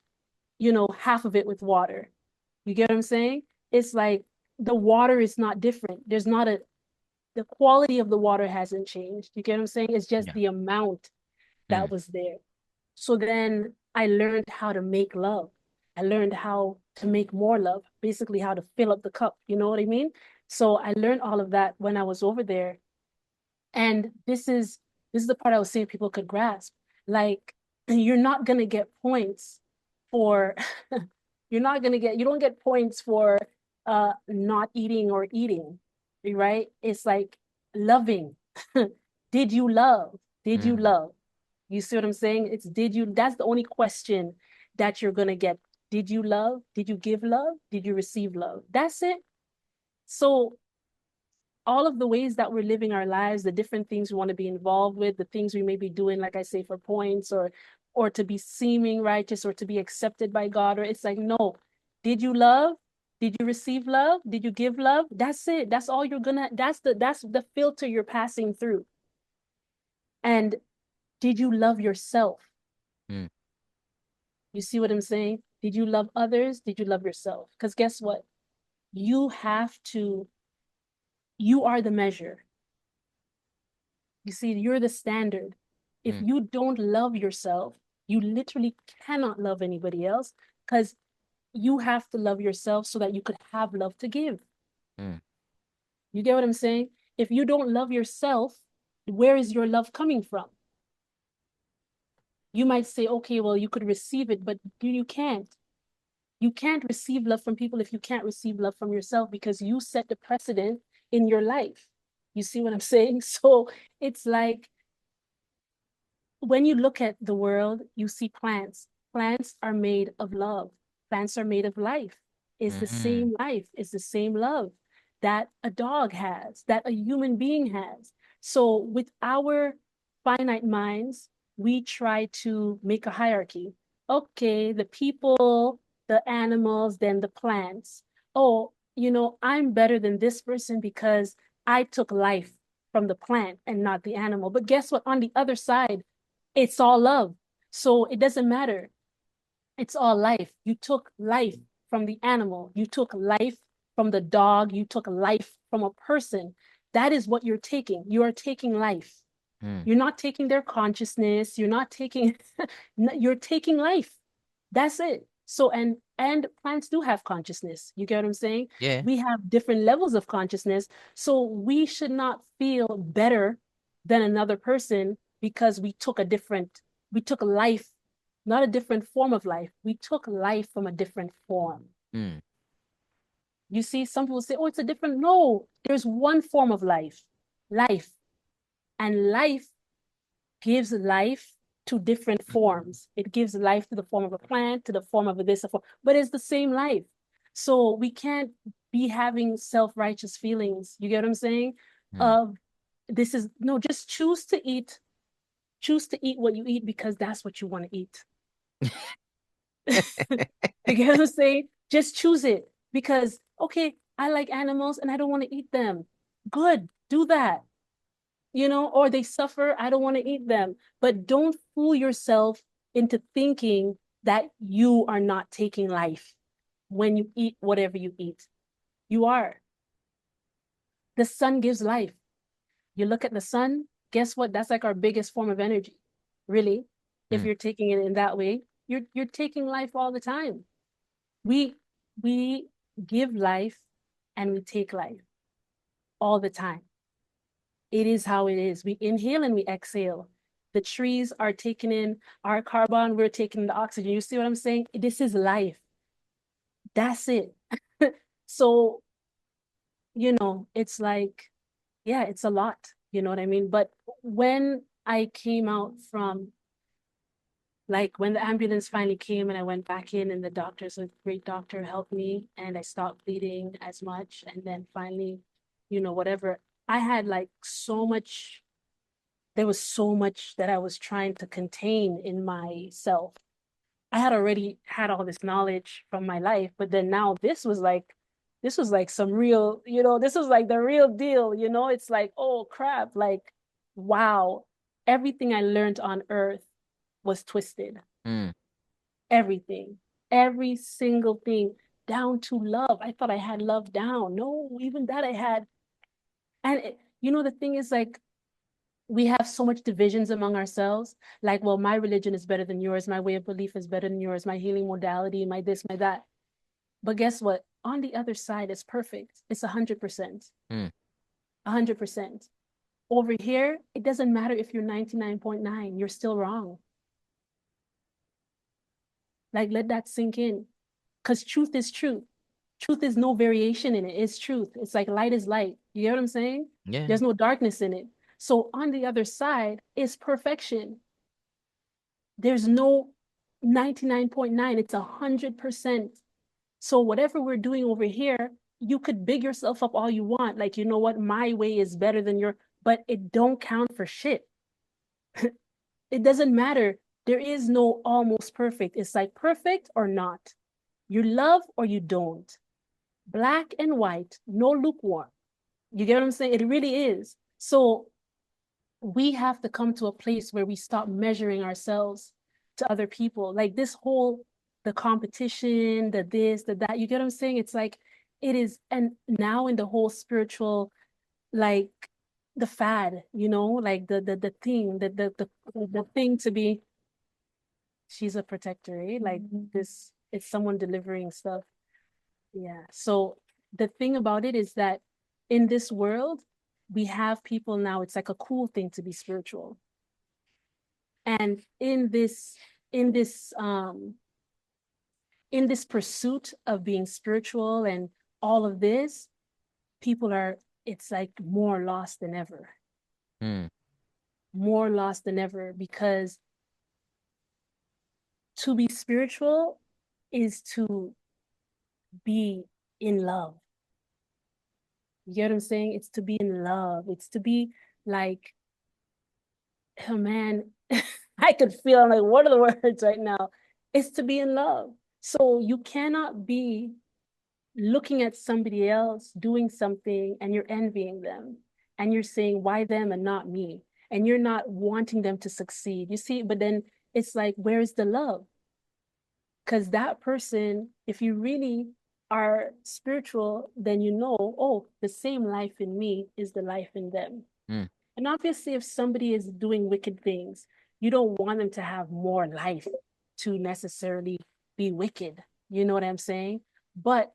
half of it with water. You get what I'm saying? It's like the water is not different. There's not a The quality of the water hasn't changed. You get what I'm saying? It's just Yeah. the amount that Mm. was there. So then I learned how to make love. I learned how to make more love, basically how to fill up the cup. You know what I mean? So I learned all of that when I was over there. And this is the part I was saying people could grasp. Like, you're not gonna get points for you don't get points for not eating or eating, right? It's like loving. Did you love? Did you Mm. love? You see what I'm saying? That's the only question that you're gonna get. Did you love? Did you give love? Did you receive love? That's it. So all of the ways that we're living our lives, the different things we want to be involved with, the things we may be doing, like I say, for points or to be seeming righteous or to be accepted by God, or it's like, no, did you love? Did you receive love? Did you give love? That's it. That's all you're gonna, that's the filter you're passing through. And did you love yourself? Mm. You see what I'm saying? Did you love others? Did you love yourself? Because guess what? You have to, you are the measure. You see, you're the standard. If Mm. you don't love yourself, you literally cannot love anybody else because you have to love yourself so that you could have love to give. Mm. You get what I'm saying? If you don't love yourself, where is your love coming from? You might say, okay, well, you could receive it, but you can't. You can't receive love from people if you can't receive love from yourself because you set the precedent in your life. You see what I'm saying? So it's like when you look at the world, you see plants. Plants are made of love. Plants are made of life. It's the Mm. same life, it's the same love that a dog has, that a human being has. So, with our finite minds, we try to make a hierarchy. Okay, the people, the animals, then the plants. Oh, I'm better than this person because I took life from the plant and not the animal. But guess what? On the other side, it's all love. So it doesn't matter. It's all life. You took life from the animal. You took life from the dog. You took life from a person. That is what you're taking. You are taking life. Mm. You're not taking their consciousness. You're not taking, you're taking life. That's it. So, and plants do have consciousness. You get what I'm saying? Yeah. We have different levels of consciousness. So we should not feel better than another person because we took life, not a different form of life. We took life from a different form. Mm. You see, some people say, oh, it's a different. No, there's one form of life. And life gives life to different forms. It gives life to the form of a plant, to the form of a this, but it's the same life. So we can't be having self-righteous feelings. You get what I'm saying? Mm. Of this is no, just choose to eat what you eat because that's what you want to eat. You get what I'm saying? Just choose it because okay, I like animals and I don't want to eat them. Good, do that. Or they suffer, I don't want to eat them. But don't fool yourself into thinking that you are not taking life when you eat whatever you eat. You are. The sun gives life. You look at the sun, guess what? That's like our biggest form of energy. Really, if Mm. you're taking it in that way, you're taking life all the time. We we give life and we take life all the time. It is how it is. We inhale and we exhale. The trees are taking in our carbon, we're taking the oxygen. You see what I'm saying? This is life. That's it. So, it's like, yeah, it's a lot. You know what I mean? But when I came out from Like when the ambulance finally came and I went back in and the doctor's a great doctor helped me and I stopped bleeding as much. And then finally, whatever. I had like so much, there was so much that I was trying to contain in myself. I had already had all this knowledge from my life, but then now this was like some real, this was like the real deal. It's like, oh crap, like, wow, everything I learned on earth was twisted. Mm. Everything, every single thing, down to love. I thought I had love down. No, even that I had. And the thing is, like, we have so much divisions among ourselves. Like, well, my religion is better than yours. My way of belief is better than yours. My healing modality, my this, my that. But guess what? On the other side, it's perfect. It's 100%. Mm. 100%. Over here, it doesn't matter if you're 99.9, you're still wrong. Like, let that sink in. Because truth is truth. Truth is no variation in it. It's truth. It's like light is light. You get what I'm saying? Yeah. There's no darkness in it. So on the other side is perfection. There's no 99.9, it's 100%. So whatever we're doing over here, you could big yourself up all you want. Like, you know what? My way is better than your, but it don't count for shit. It doesn't matter. There is no almost perfect. It's like perfect or not. You love or you don't. Black and white, no lukewarm. You get what I'm saying? It really is. So we have to come to a place where we stop measuring ourselves to other people. Like this whole, the competition, the this, the that, you get what I'm saying? It's like, it is, and now in the whole spiritual, like the fad, like the thing, the thing to be, she's a protector, eh? Like this, it's someone delivering stuff. Yeah. So the thing about it is that in this world, we have people now, it's like a cool thing to be spiritual. And in this pursuit of being spiritual and all of this, people are, it's like more lost than ever. Mm. More lost than ever, because to be spiritual is to be in love. You get what I'm saying? It's to be in love. It's to be like, oh man, I could feel like, what are the words right now? It's to be in love. So you cannot be looking at somebody else doing something and you're envying them and you're saying, why them and not me? And you're not wanting them to succeed. You see, but then it's like, where's the love? Because that person, if you really are spiritual, then oh, the same life in me is the life in them. Mm. And obviously, if somebody is doing wicked things, you don't want them to have more life to necessarily be wicked. You know what I'm saying? But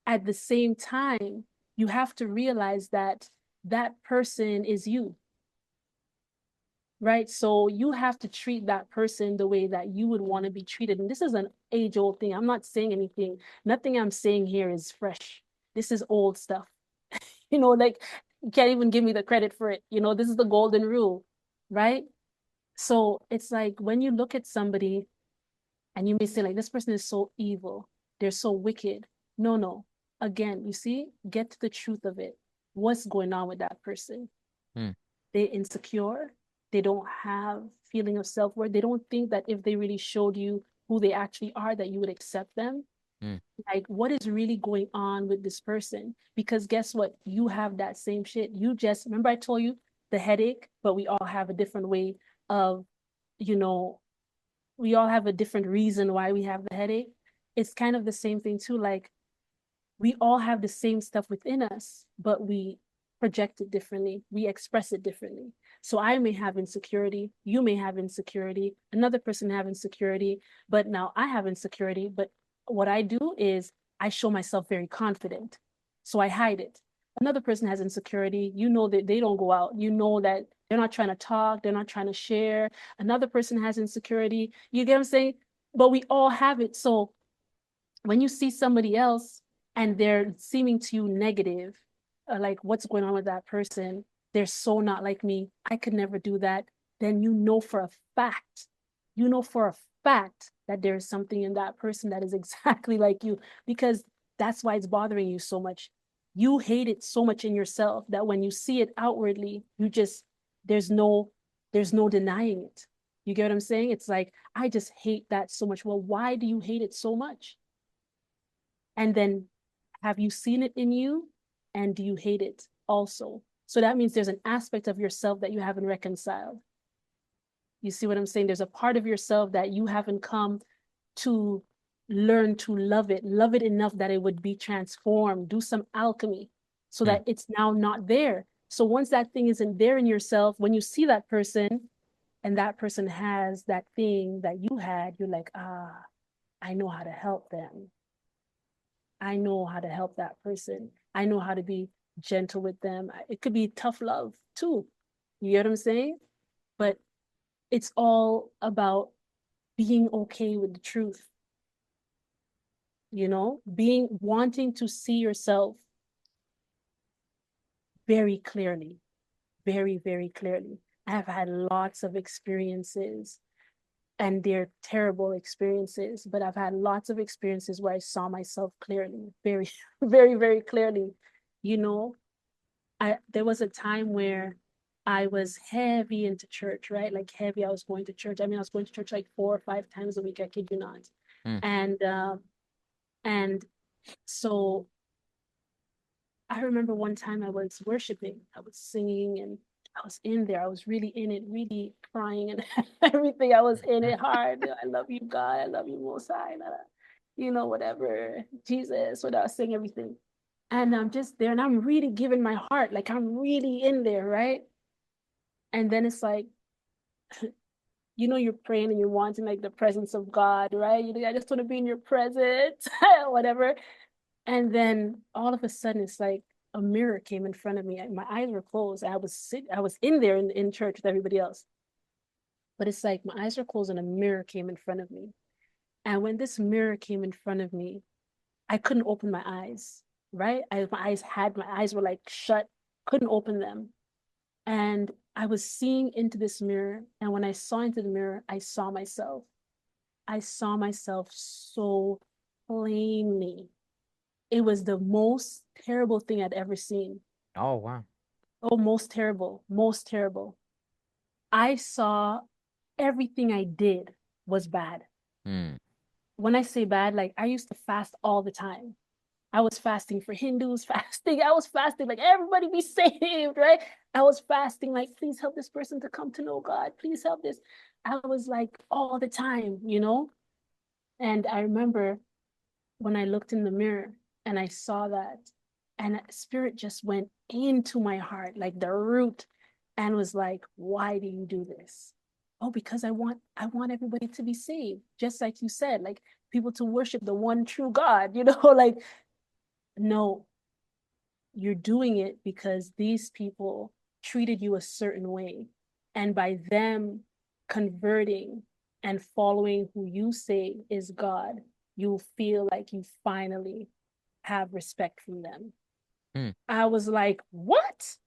at the same time, you have to realize that that person is you, right? So you have to treat that person the way that you would want to be treated. And this is an age old thing. I'm not saying anything. Nothing I'm saying here is fresh. This is old stuff. Like, you can't even give me the credit for it. This is the golden rule, right? So it's like when you look at somebody and you may say, like, this person is so evil, they're so wicked. No, no. Again, you see, get to the truth of it. What's going on with that person? Mm. They're insecure. They don't have feeling of self-worth. They don't think that if they really showed you who they actually are, that you would accept them. Mm. Like, what is really going on with this person? Because guess what? You have that same shit. You just remember I told you the headache, but we all have a different way of, you know, we all have a different reason why we have the headache. It's kind of the same thing too. Like, we all have the same stuff within us, but we project it differently. We express it differently. So I may have insecurity, you may have insecurity, another person have insecurity, but now I have insecurity. But what I do is I show myself very confident. So I hide it. Another person has insecurity, that they don't go out, that they're not trying to talk, they're not trying to share. Another person has insecurity. You get what I'm saying? But we all have it. So when you see somebody else and they're seeming to you negative, like what's going on with that person, they're so not like me, I could never do that, then you know for a fact you know for a fact that there is something in that person that is exactly like you, because that's why it's bothering you so much. You hate it so much in yourself that when you see it outwardly, you just, there's no, there's no denying it. You get what I'm saying? It's like, I just hate that so much. Well, why do you hate it so much? And then have you seen it in you? And do you hate it also? So that means there's an aspect of yourself that you haven't reconciled. You see what I'm saying? There's a part of yourself that you haven't come to learn to love it enough that it would be transformed, do some alchemy so Mm. that it's now not there. So once that thing isn't there in yourself, when you see that person and that person has that thing that you had, you're like, ah, I know how to help them. I know how to help that person. I know how to be gentle with them. It could be tough love too. You get what I'm saying? But it's all about being okay with the truth, being wanting to see yourself very clearly, very, very clearly. I have had lots of experiences and they're terrible experiences, but I've had lots of experiences where I saw myself clearly, very, very, very clearly. You know, there was a time where I was heavy into church, right? Like heavy, I was going to church. I mean, I was going to church like 4 or 5 times a week. I kid you not. Mm. And so I remember one time I was worshiping, I was singing, and I was in there. I was really in it, really crying and everything. I was in it hard. I love you, God. I love you, Most High. Whatever. Jesus, without saying everything. And I'm just there and I'm really giving my heart. Like I'm really in there, right? And then it's like, you're praying and you're wanting like the presence of God, right? I just want to be in your presence, whatever. And then all of a sudden, it's like a mirror came in front of me. My eyes were closed. I was in there in church with everybody else. But it's like my eyes were closed and a mirror came in front of me. And when this mirror came in front of me, I couldn't open my eyes, right? My eyes were like shut, couldn't open them. And I was seeing into this mirror. And when I saw into the mirror, I saw myself. I saw myself so plainly. It was the most terrible thing I'd ever seen. Oh, wow. Oh, most terrible, most terrible. I saw everything I did was bad. Mm. When I say bad, like I used to fast all the time. I was fasting for Hindus, fasting. I was fasting like everybody be saved, right? I was fasting like, please help this person to come to know God. Please help this. I was like all the time. And I remember when I looked in the mirror and I saw that, and spirit just went into my heart, like the root, and was like, why do you do this? Oh, because I want everybody to be saved. Just like you said, like people to worship the one true God, like no, you're doing it because these people treated you a certain way. And by them converting and following who you say is God, you'll feel like you finally have respect from them. Mm. I was like, what?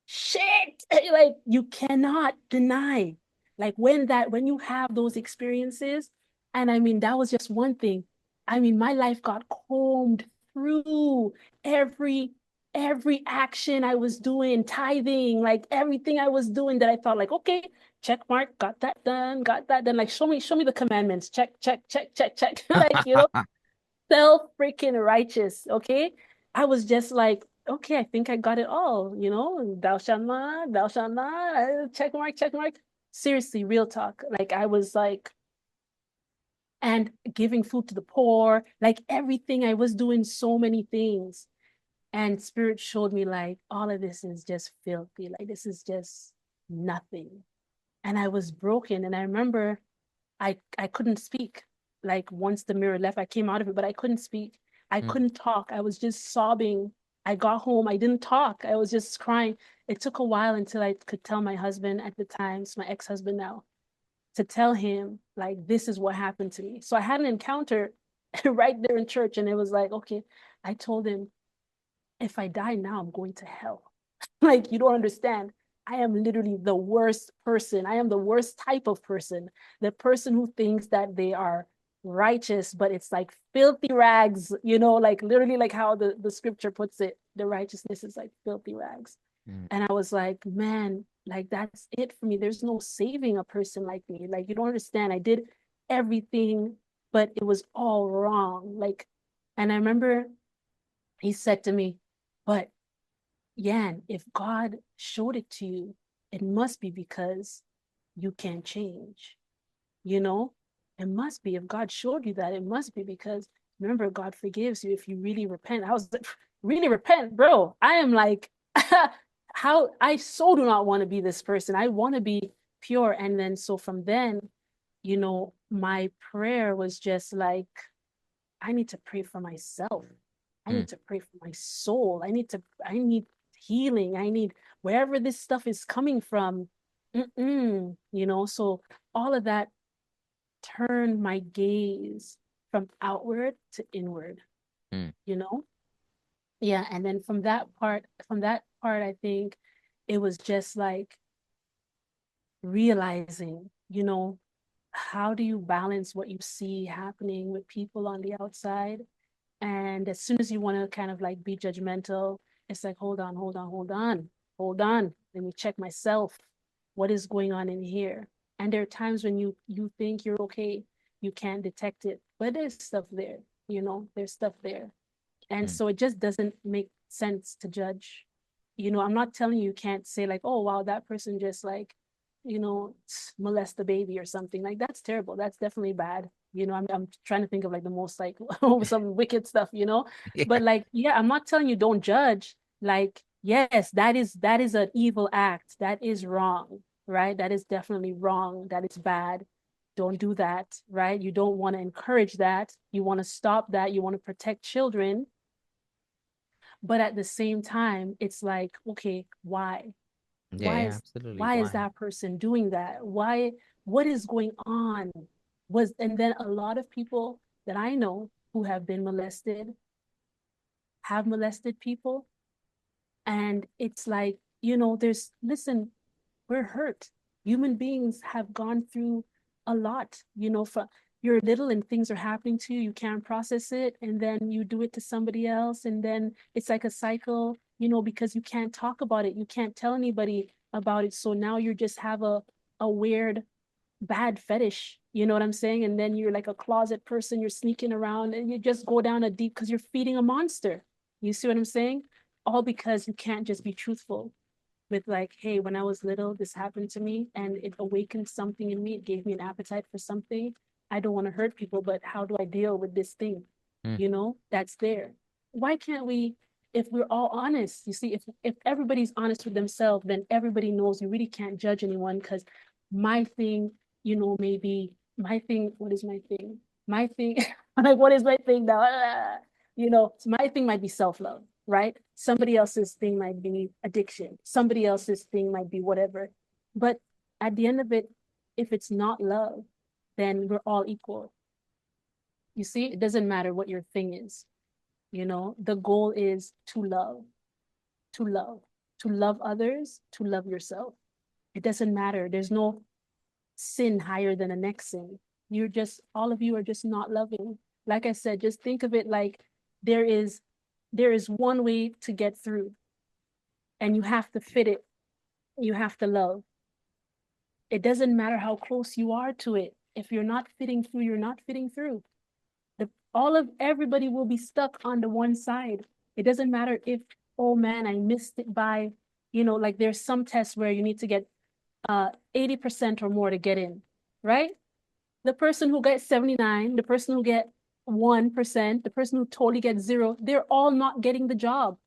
Shit. Like you cannot deny. Like when you have those experiences, and I mean that was just one thing. I mean, my life got combed through every every action I was doing, tithing, like everything I was doing that I thought like, okay, check mark, got that done, got that done. Like show me the commandments. Check, check, check, check, check. Like, self freaking righteous. Okay. I was just like, okay, I think I got it all, thou shalt not, thou shalt not, check mark, check mark. Seriously, real talk. Like, I was like, and giving food to the poor, like everything. I was doing so many things. And Spirit showed me, like, all of this is just filthy. Like, this is just nothing. And I was broken. And I remember I couldn't speak. Like once the mirror left, I came out of it, but I couldn't speak. I Mm. couldn't talk. I was just sobbing. I got home. I didn't talk. I was just crying. It took a while until I could tell my husband at the time, it's my ex-husband now, to tell him like this is what happened to me. So I had an encounter right there in church, and it was like, okay, I told him if I die now, I'm going to hell. Like you don't understand. I am literally the worst person. I am the worst type of person. The person who thinks that they are righteous, but it's like filthy rags, like literally like how the scripture puts it, the righteousness is like filthy rags. Mm, And I was like, man, like that's it for me. There's no saving a person like me. Like, you don't understand. I did everything, but it was all wrong. Like, and I remember he said to me, but Yan, if God showed it to you, it must be because you can change, you know? It must be. If God showed you that, it must be because remember, God forgives you if you really repent. I was like, really repent, bro. I am like, how I so do not want to be this person. I want to be pure. And then so from then, my prayer was just like, I need to pray for myself. I mm, need to pray for my soul. I need healing. I need wherever this stuff is coming from. So all of that turned my gaze from outward to inward, mm, you know? Yeah. And then from that part, I think it was just like realizing, how do you balance what you see happening with people on the outside. And as soon as you want to kind of like be judgmental, it's like, hold on, hold on, hold on, hold on. Let me check myself. What is going on in here? And there are times when you think you're okay, you can't detect it, but there's stuff there. There's stuff there. And mm, so it just doesn't make sense to judge. I'm not telling you can't say like, oh wow, that person just like, molest the baby or something. Like that's terrible. That's definitely bad. I'm trying to think of like the most like some wicked stuff. yeah. But like, yeah, I'm not telling you don't judge. Like, yes, that is an evil act. That is wrong, right? That is definitely wrong. That is bad. Don't do that, right? You don't want to encourage that. You want to stop that. You want to protect children. But at the same time, it's like, okay, why? Yeah, Why yeah, is absolutely. why is Why? that person doing that? What is going on? And then a lot of people that I know who have been molested have molested people. And it's like, listen, we're hurt. Human beings have gone through a lot, for you're little and things are happening to you, you can't process it, and then you do it to somebody else, and then it's like a cycle, because you can't talk about it, you can't tell anybody about it. So now you just have a weird bad fetish, you know what I'm saying? And then you're like a closet person, you're sneaking around and you just go down a deep because you're feeding a monster. You see what I'm saying? All because you can't just be truthful with like, hey, when I was little, this happened to me and it awakened something in me. It gave me an appetite for something. I don't want to hurt people, but how do I deal with this thing? Mm, That's there. Why can't we, if we're all honest, you see, if everybody's honest with themselves, then everybody knows you really can't judge anyone because my thing, maybe my thing, what is my thing? My thing, like, what is my thing now? So my thing might be self-love, right? Somebody else's thing might be addiction. Somebody else's thing might be whatever. But at the end of it, if it's not love, then we're all equal. You see, it doesn't matter what your thing is. The goal is to love, to love others, to love yourself. It doesn't matter. There's no sin higher than the next sin. All of you are just not loving. Like I said, just think of it like there is there is one way to get through and you have to fit it. You have to love. It doesn't matter how close you are to it. If you're not fitting through, you're not fitting through. All of everybody will be stuck on the one side. It doesn't matter if, oh man, I missed it by, like there's some tests where you need to get 80% or more to get in, right? The person who gets 79, the person who get 1%, the person who totally gets zero, they're all not getting the job.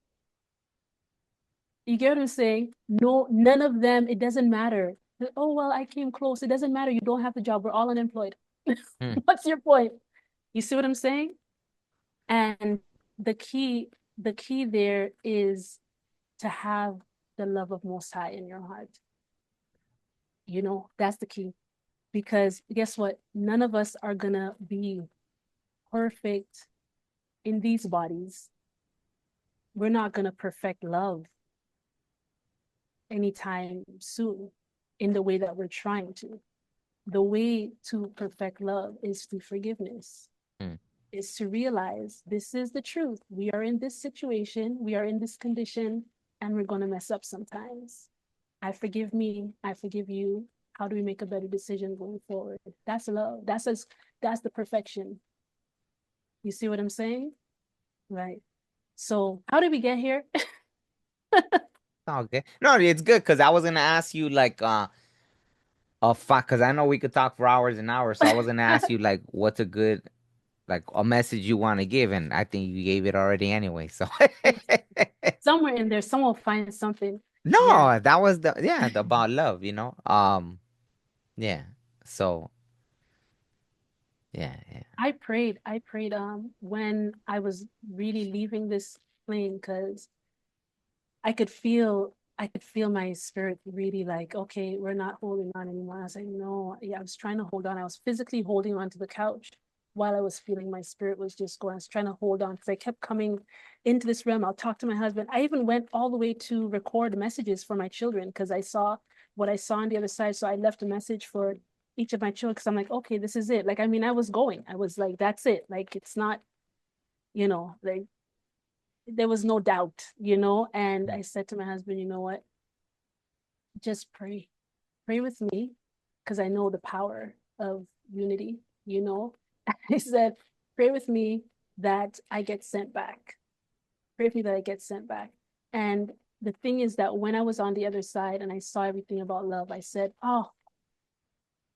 You get what I'm saying? No, none of them, it doesn't matter. Oh, well, I came close. It doesn't matter. You don't have the job. We're all unemployed. mm. What's your point? You see what I'm saying? And the key, the key there is to have the love of Most High in your heart. That's the key. Because guess what? None of us are gonna be perfect in these bodies. We're not gonna perfect love. anytime soon in the way that we're trying to. The way to perfect love is through forgiveness, mm, is to realize this is the truth. We are in this situation, we are in this condition, and we're going to mess up sometimes. I forgive me, I forgive you. How do we make a better decision going forward? That's love. That's the perfection. You see what I'm saying? Right. So, how did we get here? okay. No, it's good because I was gonna ask you like a fuck because I know we could talk for hours and hours. So I was gonna ask you like what's a good like a message you want to give, and I think you gave it already anyway. So Somewhere in there, someone will find something. Yeah. no, that was the about love, yeah. So yeah, yeah. I prayed when I was really leaving this plane because I could feel my spirit really like, okay, we're not holding on anymore. I was like, no, yeah, I was trying to hold on. I was physically holding on to the couch while I was feeling my spirit was just going. I was trying to hold on because I kept coming into this realm. I'll talk to my husband. I even went all the way to record messages for my children because I saw what I saw on the other side. So I left a message for each of my children because I'm like, okay, this is it. Like, I mean, I was going. I was like, that's it. Like, it's not, like there was no doubt. And I said to my husband, you know what? Just pray. Pray with me because I know the power of unity, you know. I said, pray with me that I get sent back. Pray with me that I get sent back. And the thing is that when I was on the other side and I saw everything about love, I said, oh,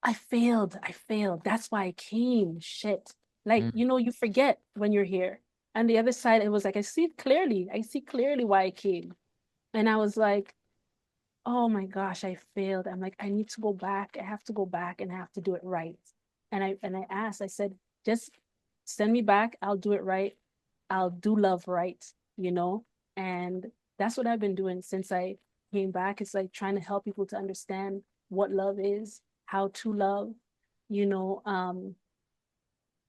I failed. I failed. That's why I came. Shit. Like, Mm. you forget when you're here. And the other side, it was like, I see it clearly. I see clearly why I came. And I was like, oh my gosh, I failed. I'm like, I need to go back. I have to go back and I have to do it right. And I asked, I said, just send me back. I'll do it right. I'll do love right, you know? And that's what I've been doing since I came back. It's like trying to help people to understand what love is, how to love, you know.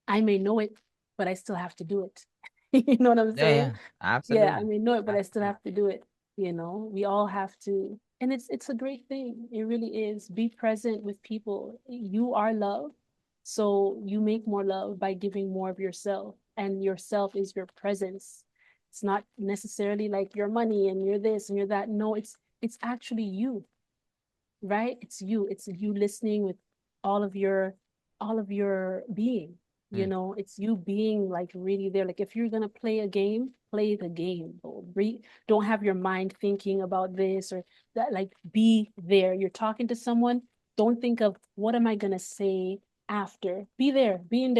I may know it, but I still have to do it. You know what I'm Yeah, saying? yeah, Yeah, I absolutely. may know it, but I still Absolutely. have to do it. We all have to, and it's a great thing. It really is. Be present with people. You are love, so you make more love by giving more of yourself, and yourself is your presence. It's not necessarily like your money and you're this and you're that. No, it's actually you, right? It's you listening with all of your all of your being. Mm. It's you being like really there. Like if you're gonna play a game, play the game. Don't have your mind thinking about this or that. Like be there. You're talking to someone. Don't think of what am I gonna say after. Be there. Be in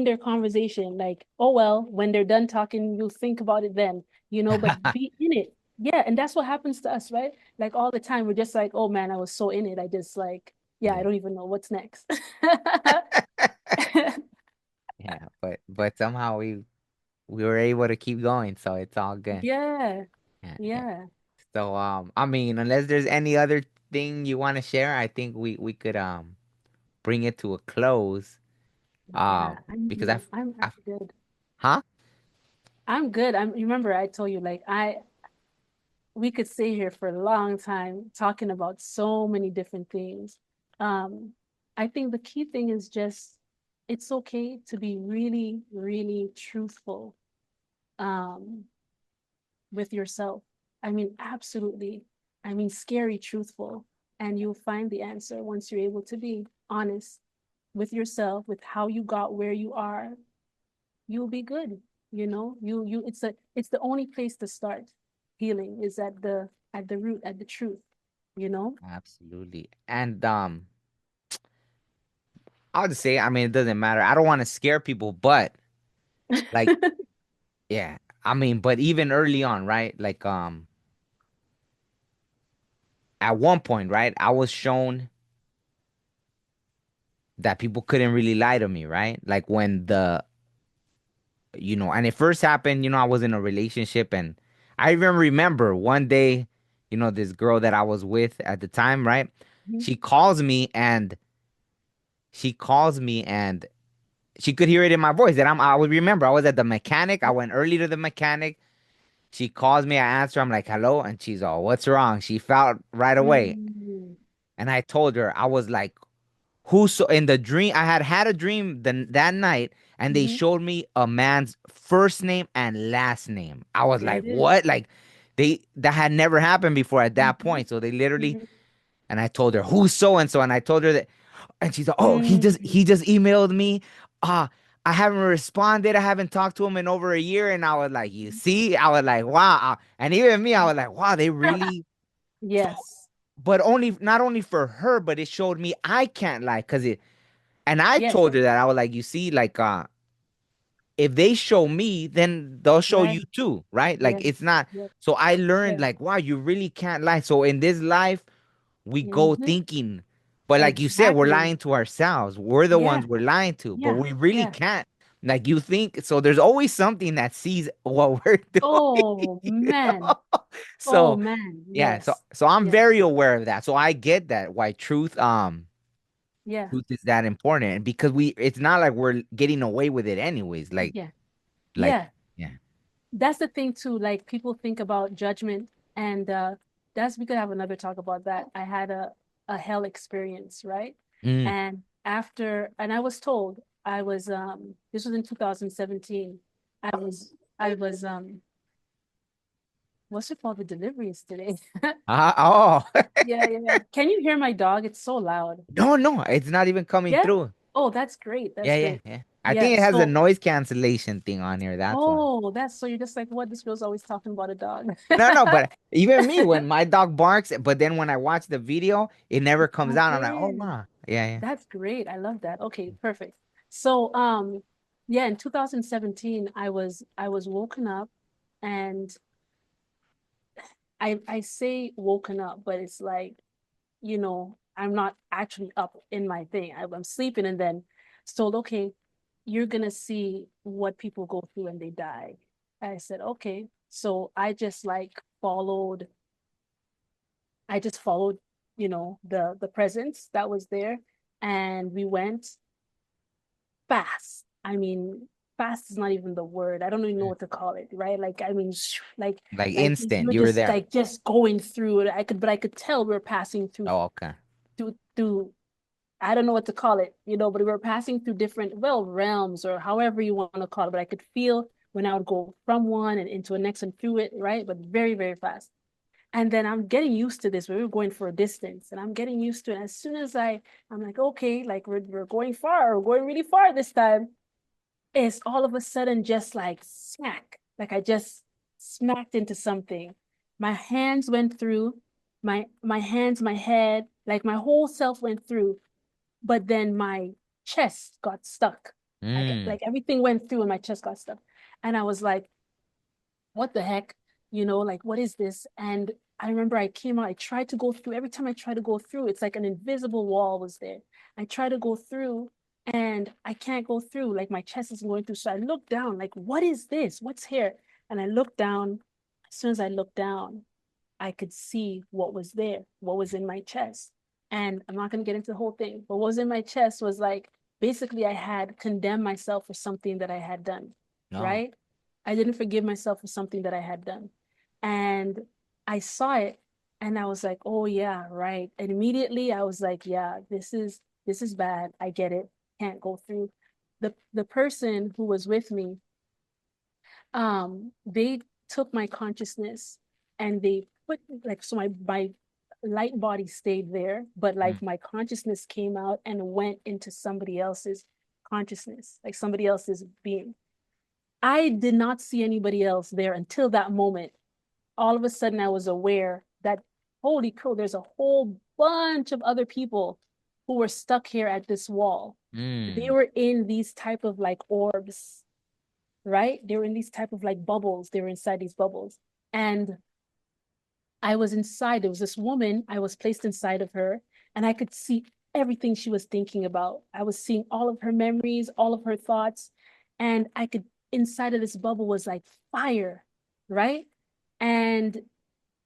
their conversation. Like, oh well, when they're done talking, you'll think about it then. But be in it. Yeah, and that's what happens to us, right? Like all the time, we're just like, oh man, I was so in it. I just like, yeah, I Yeah. don't even know what's next. Yeah, but somehow we were able to keep going, so it's all good. Yeah, Yeah, yeah. yeah, So I mean, unless there's any other thing you want to share, I think we could bring it to a close. yeah. Because I'm I've good. huh? I'm good. Remember I told you like we could stay here for a long time talking about so many different things. Um, I think the key thing is just it's okay to be really, really truthful. Um, with yourself. I mean, absolutely. I mean, scary, truthful. And you'll find the answer once you're able to be honest with yourself, with how you got where you are. You'll be good. It's the only place to start. Healing is at the root, at the truth, you know? Absolutely. And I'll just say, I mean, it doesn't matter. I don't want to scare people, but like, yeah. I mean, but even early on, right? Like at one point, right? I was shown that people couldn't really lie to me, right? Like when and it first happened, I was in a relationship and I even remember one day, this girl that I was with at the time, right? Mhm. She calls me and she calls me and she could hear it in my voice that I would remember I was at the mechanic. I went early to the mechanic She calls me, I answer, I'm like, hello, and she's all, what's wrong? She felt right away. Mm-hmm. And I told her, I was like, who so in the dream, I had a dream that night, and they Mm-hmm. showed me a man's first name and last name. I was There like, it is. what? Like that had never happened before at that Mm-hmm. point. So they literally, Mm-hmm. and I told her, who's so and so, and I told her that, and she's like, oh, Mm-hmm. he just emailed me. I haven't responded. I haven't talked to him in over a year. And I was like, you see? I was like, wow. And even me, I was like, wow, they really. So, Yes. but only not only for her, but it showed me I can't lie because it. And I Yes. told her that I was like, you see, like, if they show me, then they'll show Right. you too, right? Like, Yes. it's not. Yes. So I learned, Yes. like, wow, you really can't lie. So in this life, we go Mm-hmm. thinking, but like you said, we're Exactly. lying to ourselves. We're the Yeah. ones we're lying to, but Yeah. we really Yeah. can't. Like you think, so there's always something that sees what we're doing. Oh You man. know? Oh So man. yeah, so Yes. I'm Yes. very aware of that. So I get that why Yeah. truth is that important. And because it's not like we're getting away with it anyways. Yeah. Like Yeah. yeah. That's the thing too. Like people think about judgment, and that's we could have another talk about that. I had a hell experience, right? Mm. And after, and I was told I was this was in 2017. I was what's it called? The deliveries today. Oh. Yeah, yeah, yeah. Can you hear my dog? It's so loud. No, it's not even coming Yeah. through. Oh, that's great. Yeah, That's yeah, great. yeah. I Yeah. think it has a So, noise cancellation thing on here. That's why. oh, that's so you're just like, what? This girl's always talking about a dog. No, but even me, when my dog barks, but then when I watch the video, it never comes Not out. I'm like, oh there. wow. Yeah, That's great. I love that. Okay, perfect. So, yeah, in 2017, I was woken up, and I say woken up, but it's like, I'm not actually up in my thing. I'm sleeping, and then it's told, okay, you're gonna see what people go through when they die. I said, okay. So I just followed, the presence that was there, and we went fast. I mean, fast is not even the word. I don't even know yeah. what to call it, right? Like, I mean, like, Like like if you instant, were you were just there. like just going through it, but I could tell we were passing Oh, okay. through. I don't know what to call it, but we were passing through different, well, realms or however you want to call it. But I could feel when I would go from one and into a next and through it, right? But very, very fast. And then I'm getting used to this. We were going for a distance, and I'm getting used to it. As soon as I'm like, okay, like we're going far, we're going really far this time. It's all of a sudden just like smack, like I just smacked into something. My hands went through, my hands, my head, like my whole self went through, but then my chest got stuck. Mm. Like everything went through and my chest got stuck. And I was like, what the heck? Like what is this? And I remember I came out, I tried to go through. Every time I try to go through, it's like an invisible wall was there. I try to go through and I can't go through. Like my chest isn't going through. So I look down, like, what is this? What's here? And I look down. As soon as I looked down, I could see what was there, what was in my chest. And I'm not going to get into the whole thing, but what was in my chest was like basically I had condemned myself for something that I had done, No. right? I didn't forgive myself for something that I had done. And I saw it and I was like, oh yeah, right. And immediately I was like, yeah, this is bad. I get it. Can't go through. The person who was with me, they took my consciousness and they put like so my light body stayed there, but Mm. like my consciousness came out and went into somebody else's consciousness, like somebody else's being. I did not see anybody else there until that moment. All of a sudden I was aware that holy crow, there's a whole bunch of other people who were stuck here at this wall. They Mm. were in these type of like orbs, right? They were in these type of like bubbles. They were inside these bubbles. And I was inside. There was this woman. I was placed inside of her, and I could see everything she was thinking about. I was seeing all of her memories, all of her thoughts, and I could, inside of this bubble was like fire, right? And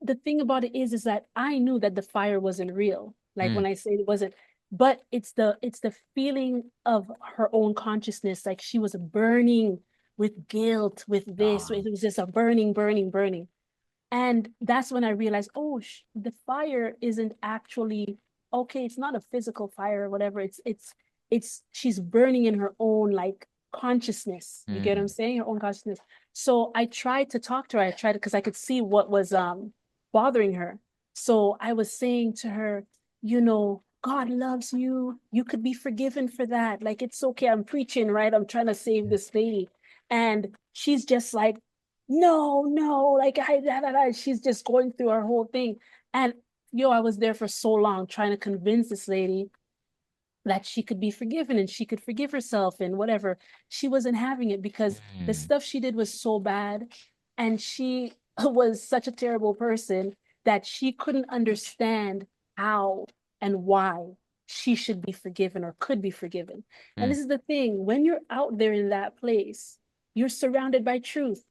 the thing about it is that I knew that the fire wasn't real. Like Mm. when I say it wasn't, but it's the feeling of her own consciousness, like she was burning with guilt, with this. Ah. It was just a burning, burning, burning. And that's when I realized, oh, the fire isn't actually okay. It's not a physical fire or whatever. It's she's burning in her own like consciousness. You get what I'm Mm. saying? Her own consciousness. So I tried to talk to her. I tried because I could see what was bothering her. So I was saying to her, God loves you. You could be forgiven for that. Like it's okay. I'm preaching, right? I'm trying to save this lady. And she's just like, no, no, like she's just going through her whole thing. And I was there for so long trying to convince this lady that she could be forgiven and she could forgive herself and whatever. She wasn't having it because the Mm. stuff she did was so bad. And she was such a terrible person that she couldn't understand how and why she should be forgiven or could be forgiven. And Mm. this is the thing, when you're out there in that place, you're surrounded by truth.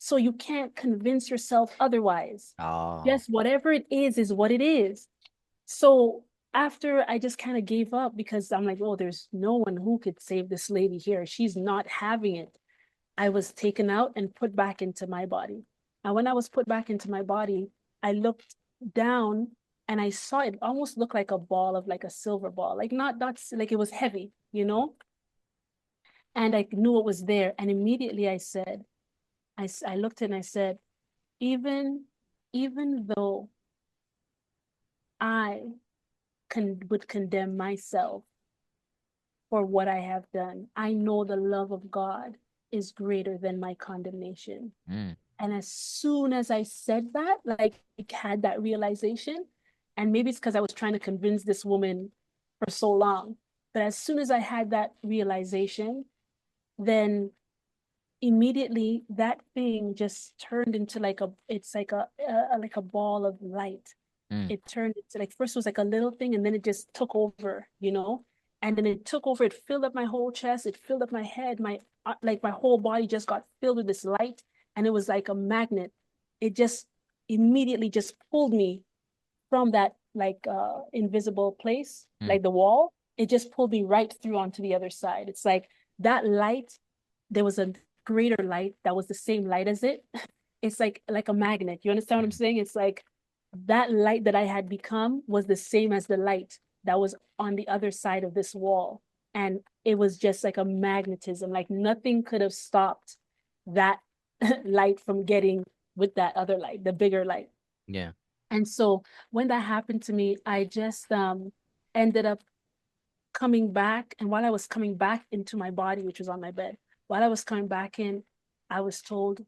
So you can't convince yourself otherwise. Oh. Yes, whatever it is what it is. So after I just kind of gave up because I'm like, oh, there's no one who could save this lady here. She's not having it. I was taken out and put back into my body. And when I was put back into my body, I looked down and I saw it almost looked like a ball of like a silver ball, like not like it was heavy, And I knew it was there. And immediately I said, I looked and I said, even even though I would condemn myself for what I have done. I know the love of God is greater than my condemnation. Mm. And as soon as I said that, like had that realization, and maybe it's because I was trying to convince this woman for so long, but as soon as I had that realization, then immediately that thing just turned into like it's like like a ball of light. Mm. It turned into like first it was like a little thing and then it just took over. And then it took over, it filled up my whole chest, it filled up my head, my like my whole body just got filled with this light, and it was like a magnet. It just immediately just pulled me from that like invisible place, Mm. like the wall. It just pulled me right through onto the other side. It's like that light, there was a greater light that was the same light as it. It's like a magnet. You understand what I'm Mm. saying? It's like that light that I had become was the same as the light that was on the other side of this wall. And it was just like a magnetism. Like nothing could have stopped that light from getting with that other light, the bigger light. Yeah. And so when that happened to me, I just ended up coming back. And while I was coming back into my body, which was on my bed, while I was coming back in, I was told,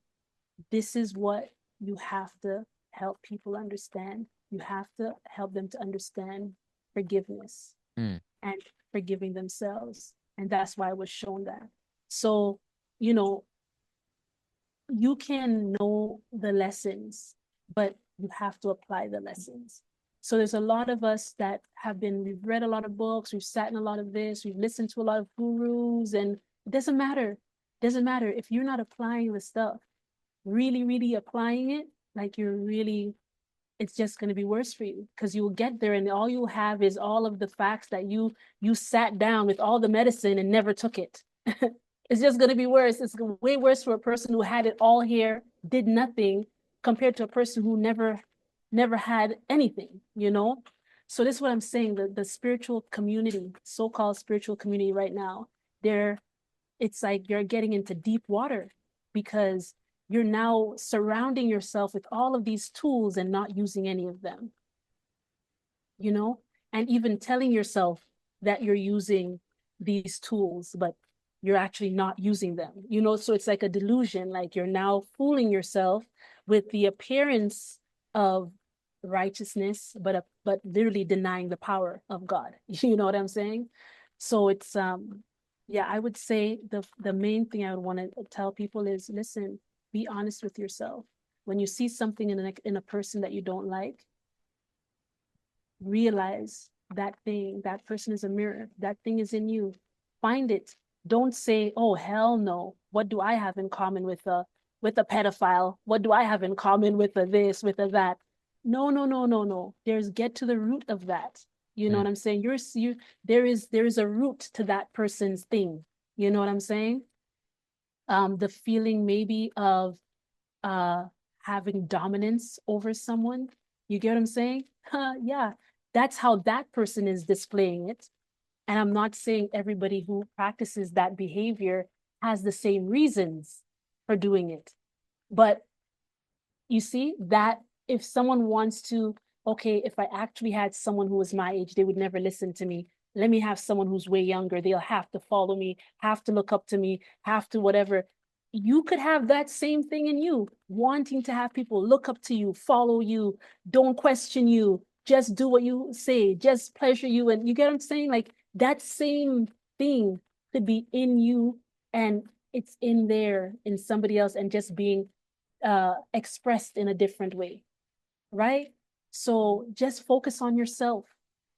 this is what you have to help people understand. You have to help them to understand forgiveness Mm. and forgiving themselves. And that's why I was shown that. So, you know, you can know the lessons, but you have to apply the lessons. So there's a lot of us that we've read a lot of books, we've sat in a lot of this, we've listened to a lot of gurus, and it doesn't matter. It doesn't matter if you're not applying the stuff, really, really applying it, like it's just going to be worse for you because you will get there and all you'll have is all of the facts that you sat down with all the medicine and never took it. It's just going to be worse. It's way worse for a person who had it all here, did nothing, compared to a person who never had anything. So this is what I'm saying. The spiritual community, so-called spiritual community right now, they're it's like you're getting into deep water because you're now surrounding yourself with all of these tools and not using any of them, you know, and even telling yourself that you're using these tools, but you're actually not using them. So it's like a delusion, like you're now fooling yourself with the appearance of righteousness, but literally denying the power of God. You know what I'm saying? So it's yeah, I would say the main thing I would want to tell people is, listen, be honest with yourself. When you see something in a person that you don't like, realize that person is a mirror, that thing is in you. Find it. Don't say, oh hell no, what do I have in common with a pedophile? What do I have in common with a this, with a that? No, no, no, no, no. There's get to the root of that. You know Mm. what I'm saying? There is a root to that person's thing. You know what I'm saying? the feeling maybe of uh having dominance over someone. You get what I'm saying? Yeah, that's how that person is displaying it. And I'm not saying everybody who practices that behavior has the same reasons for doing it. But you see that if someone wants to, okay, if I actually had someone who was my age, they would never listen to me. Let me have someone who's way younger. They'll have to follow me, have to look up to me, have to whatever. You could have that same thing in you, wanting to have people look up to you, follow you, don't question you, just do what you say, just pleasure you. And you get what I'm saying? Like that same thing could be in you and it's in there in somebody else and just being expressed in a different way, right? So just focus on yourself.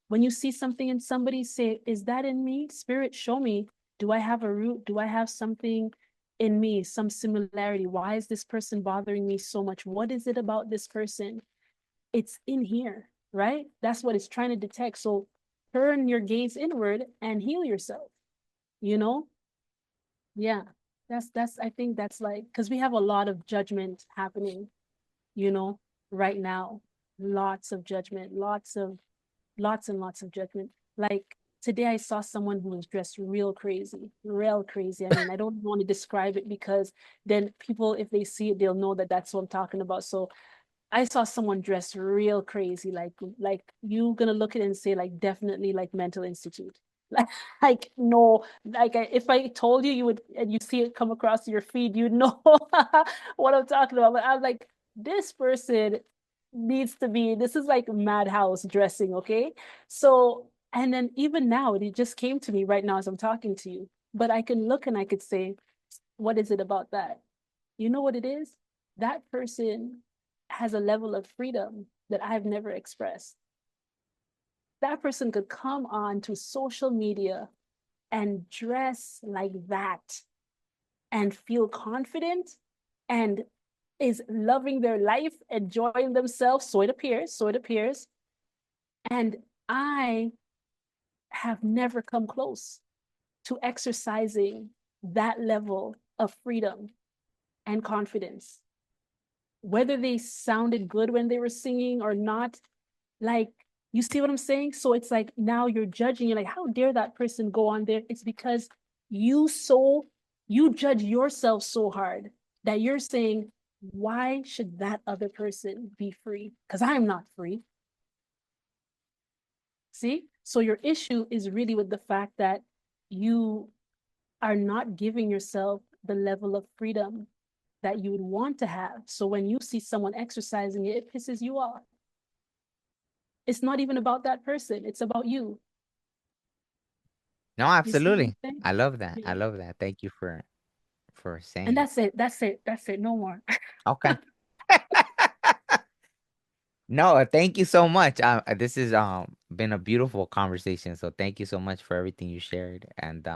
When you see something in somebody, say, is that in me? Spirit, show me. Do I have a root? Do I have something in me, some similarity? Why is this person bothering me so much? What is it about this person? It's in here, right? That's what it's trying to detect. So turn your gaze inward and heal yourself, you know? Yeah. That's I think that's like because we have a lot of judgment happening, you know, right now. Lots of judgment, lots and lots of judgment. Like today I saw someone who was dressed real crazy, real crazy. I mean, I don't want to describe it because then people, if they see it, they'll know that that's what I'm talking about. So I saw someone dressed real crazy, like you gonna look at it and say like definitely like mental institute. Like no, like if I told you, you would and you see it come across your feed, you'd know what I'm talking about. But I'm like, this person needs to be. This is like madhouse dressing, okay? So and then even now, it just came to me right now as I'm talking to you. But I can look and I could say, what is it about that? You know what it is? That person has a level of freedom that I've never expressed. That person could come on to social media and dress like that and feel confident and is loving their life, enjoying themselves. So it appears, so it appears. And I have never come close to exercising that level of freedom and confidence. Whether they sounded good when they were singing or not, like, you see what I'm saying? So it's like now you're judging, you're like, how dare that person go on there? It's because you so you judge yourself so hard that you're saying, why should that other person be free? Because I'm not free. See? So your issue is really with the fact that you are not giving yourself the level of freedom that you would want to have. So when you see someone exercising it, it pisses you off. It's not even about that person, it's about you. No, You see what I'm absolutely. saying? I love that. I Yeah. love that. Thank you for And saying. that's it. That's it. That's it. No more. Okay. No, thank you so much. This has been a beautiful conversation. So thank you so much for everything you shared. And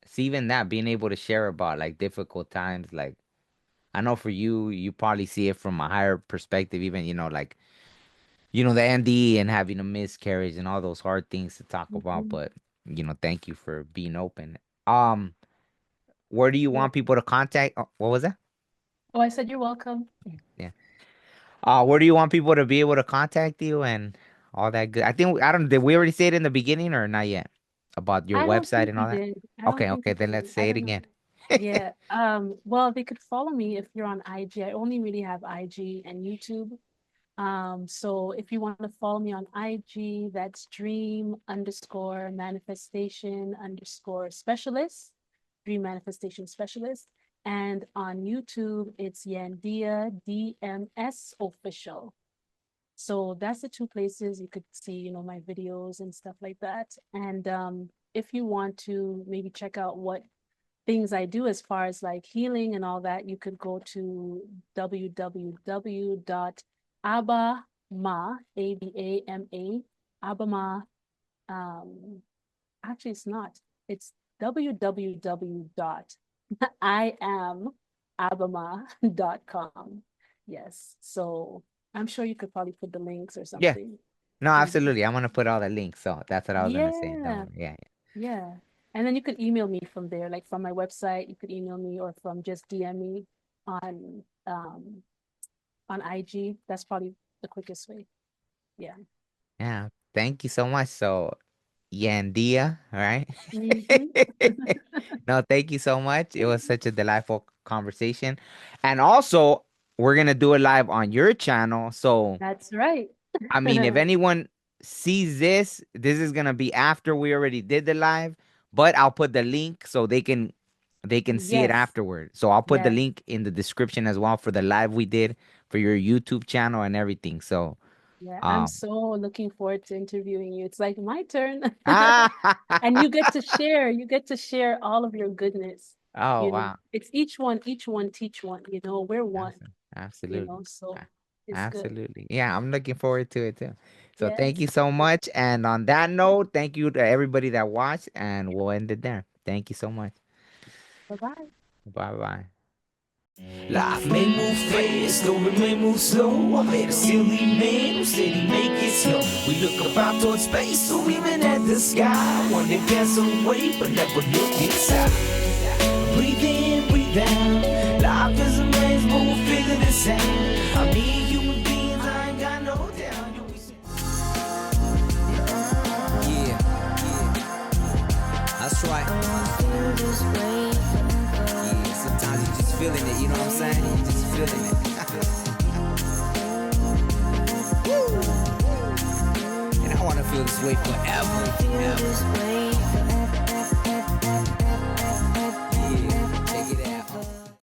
see even that being able to share about like difficult times, like I know for you, you probably see it from a higher perspective, even like the NDE and having a miscarriage and all those hard things to talk about. Mhm. But thank you for being open. Um, where do you Yeah. want people to contact? What was that? Oh, I said you're welcome. Yeah. Where do you want people to be able to contact you and all that good? I think I don't. Did we already say it in the beginning or not yet about your I don't website think and we all that? did. I don't Okay, think okay, we then let's did. I say it don't know. again. Yeah. Well, they could follow me if you're on IG. I only really have IG and YouTube. So if you want to follow me on IG, that's dream underscore manifestation underscore specialist, dream manifestation specialist. And on YouTube, it's Yandea DMS official. So that's the two places you could see, my videos and stuff like that. And if you want to maybe check out what things I do as far as like healing and all that, you could go to www.abama, ABAMA, Abama. Um, actually, it's not. It's www dot iamabama.com. Yes. So I'm sure you could probably put the links or Yeah. something No, in there. absolutely. I'm gonna put all the links. So that's what I was gonna say. Yeah. Don't worry. Yeah. Yeah. And then you could email me from there, like from my website. You could email me or from just DM me on um on IG. That's probably the quickest way. Yeah. Yeah. Thank you so much. So, Yandea, all right? Hmm. No, thank you so much. It was such a delightful conversation. And also, we're gonna do it live on your channel. So, That's right. I mean, if anyone sees this, this is gonna be after we already did the live, but I'll put the link so they can see it Yes. afterward. So I'll put the Yes. link in the description as well for the live we did for your YouTube channel and everything. So, Yeah. I'm um, so looking forward to interviewing you. It's like my turn. ah, And you get to share all of your goodness. oh wow. It's each one teach one, we're one, Absolutely. so A- it's good. Absolutely. Yeah, I'm looking forward to it too. So thank you Yes. so much. And on that note, thank you to everybody that watched, and we'll end it there. Thank you so much. Bye-bye. Bye bye. Life may move fast, story may move slow. I met a silly man who said he make it slow. We look up out towards space, or even at the sky. One day pass away, but never look inside. Breathe in, breathe out. Life is a maze, but we'll figure this out. I mean, human beings, I ain't got no doubt. Yeah, that's right. Yeah, sometimes you just feeling it, you know what I'm saying? You just feeling it. And I wanna feel this way forever, ever.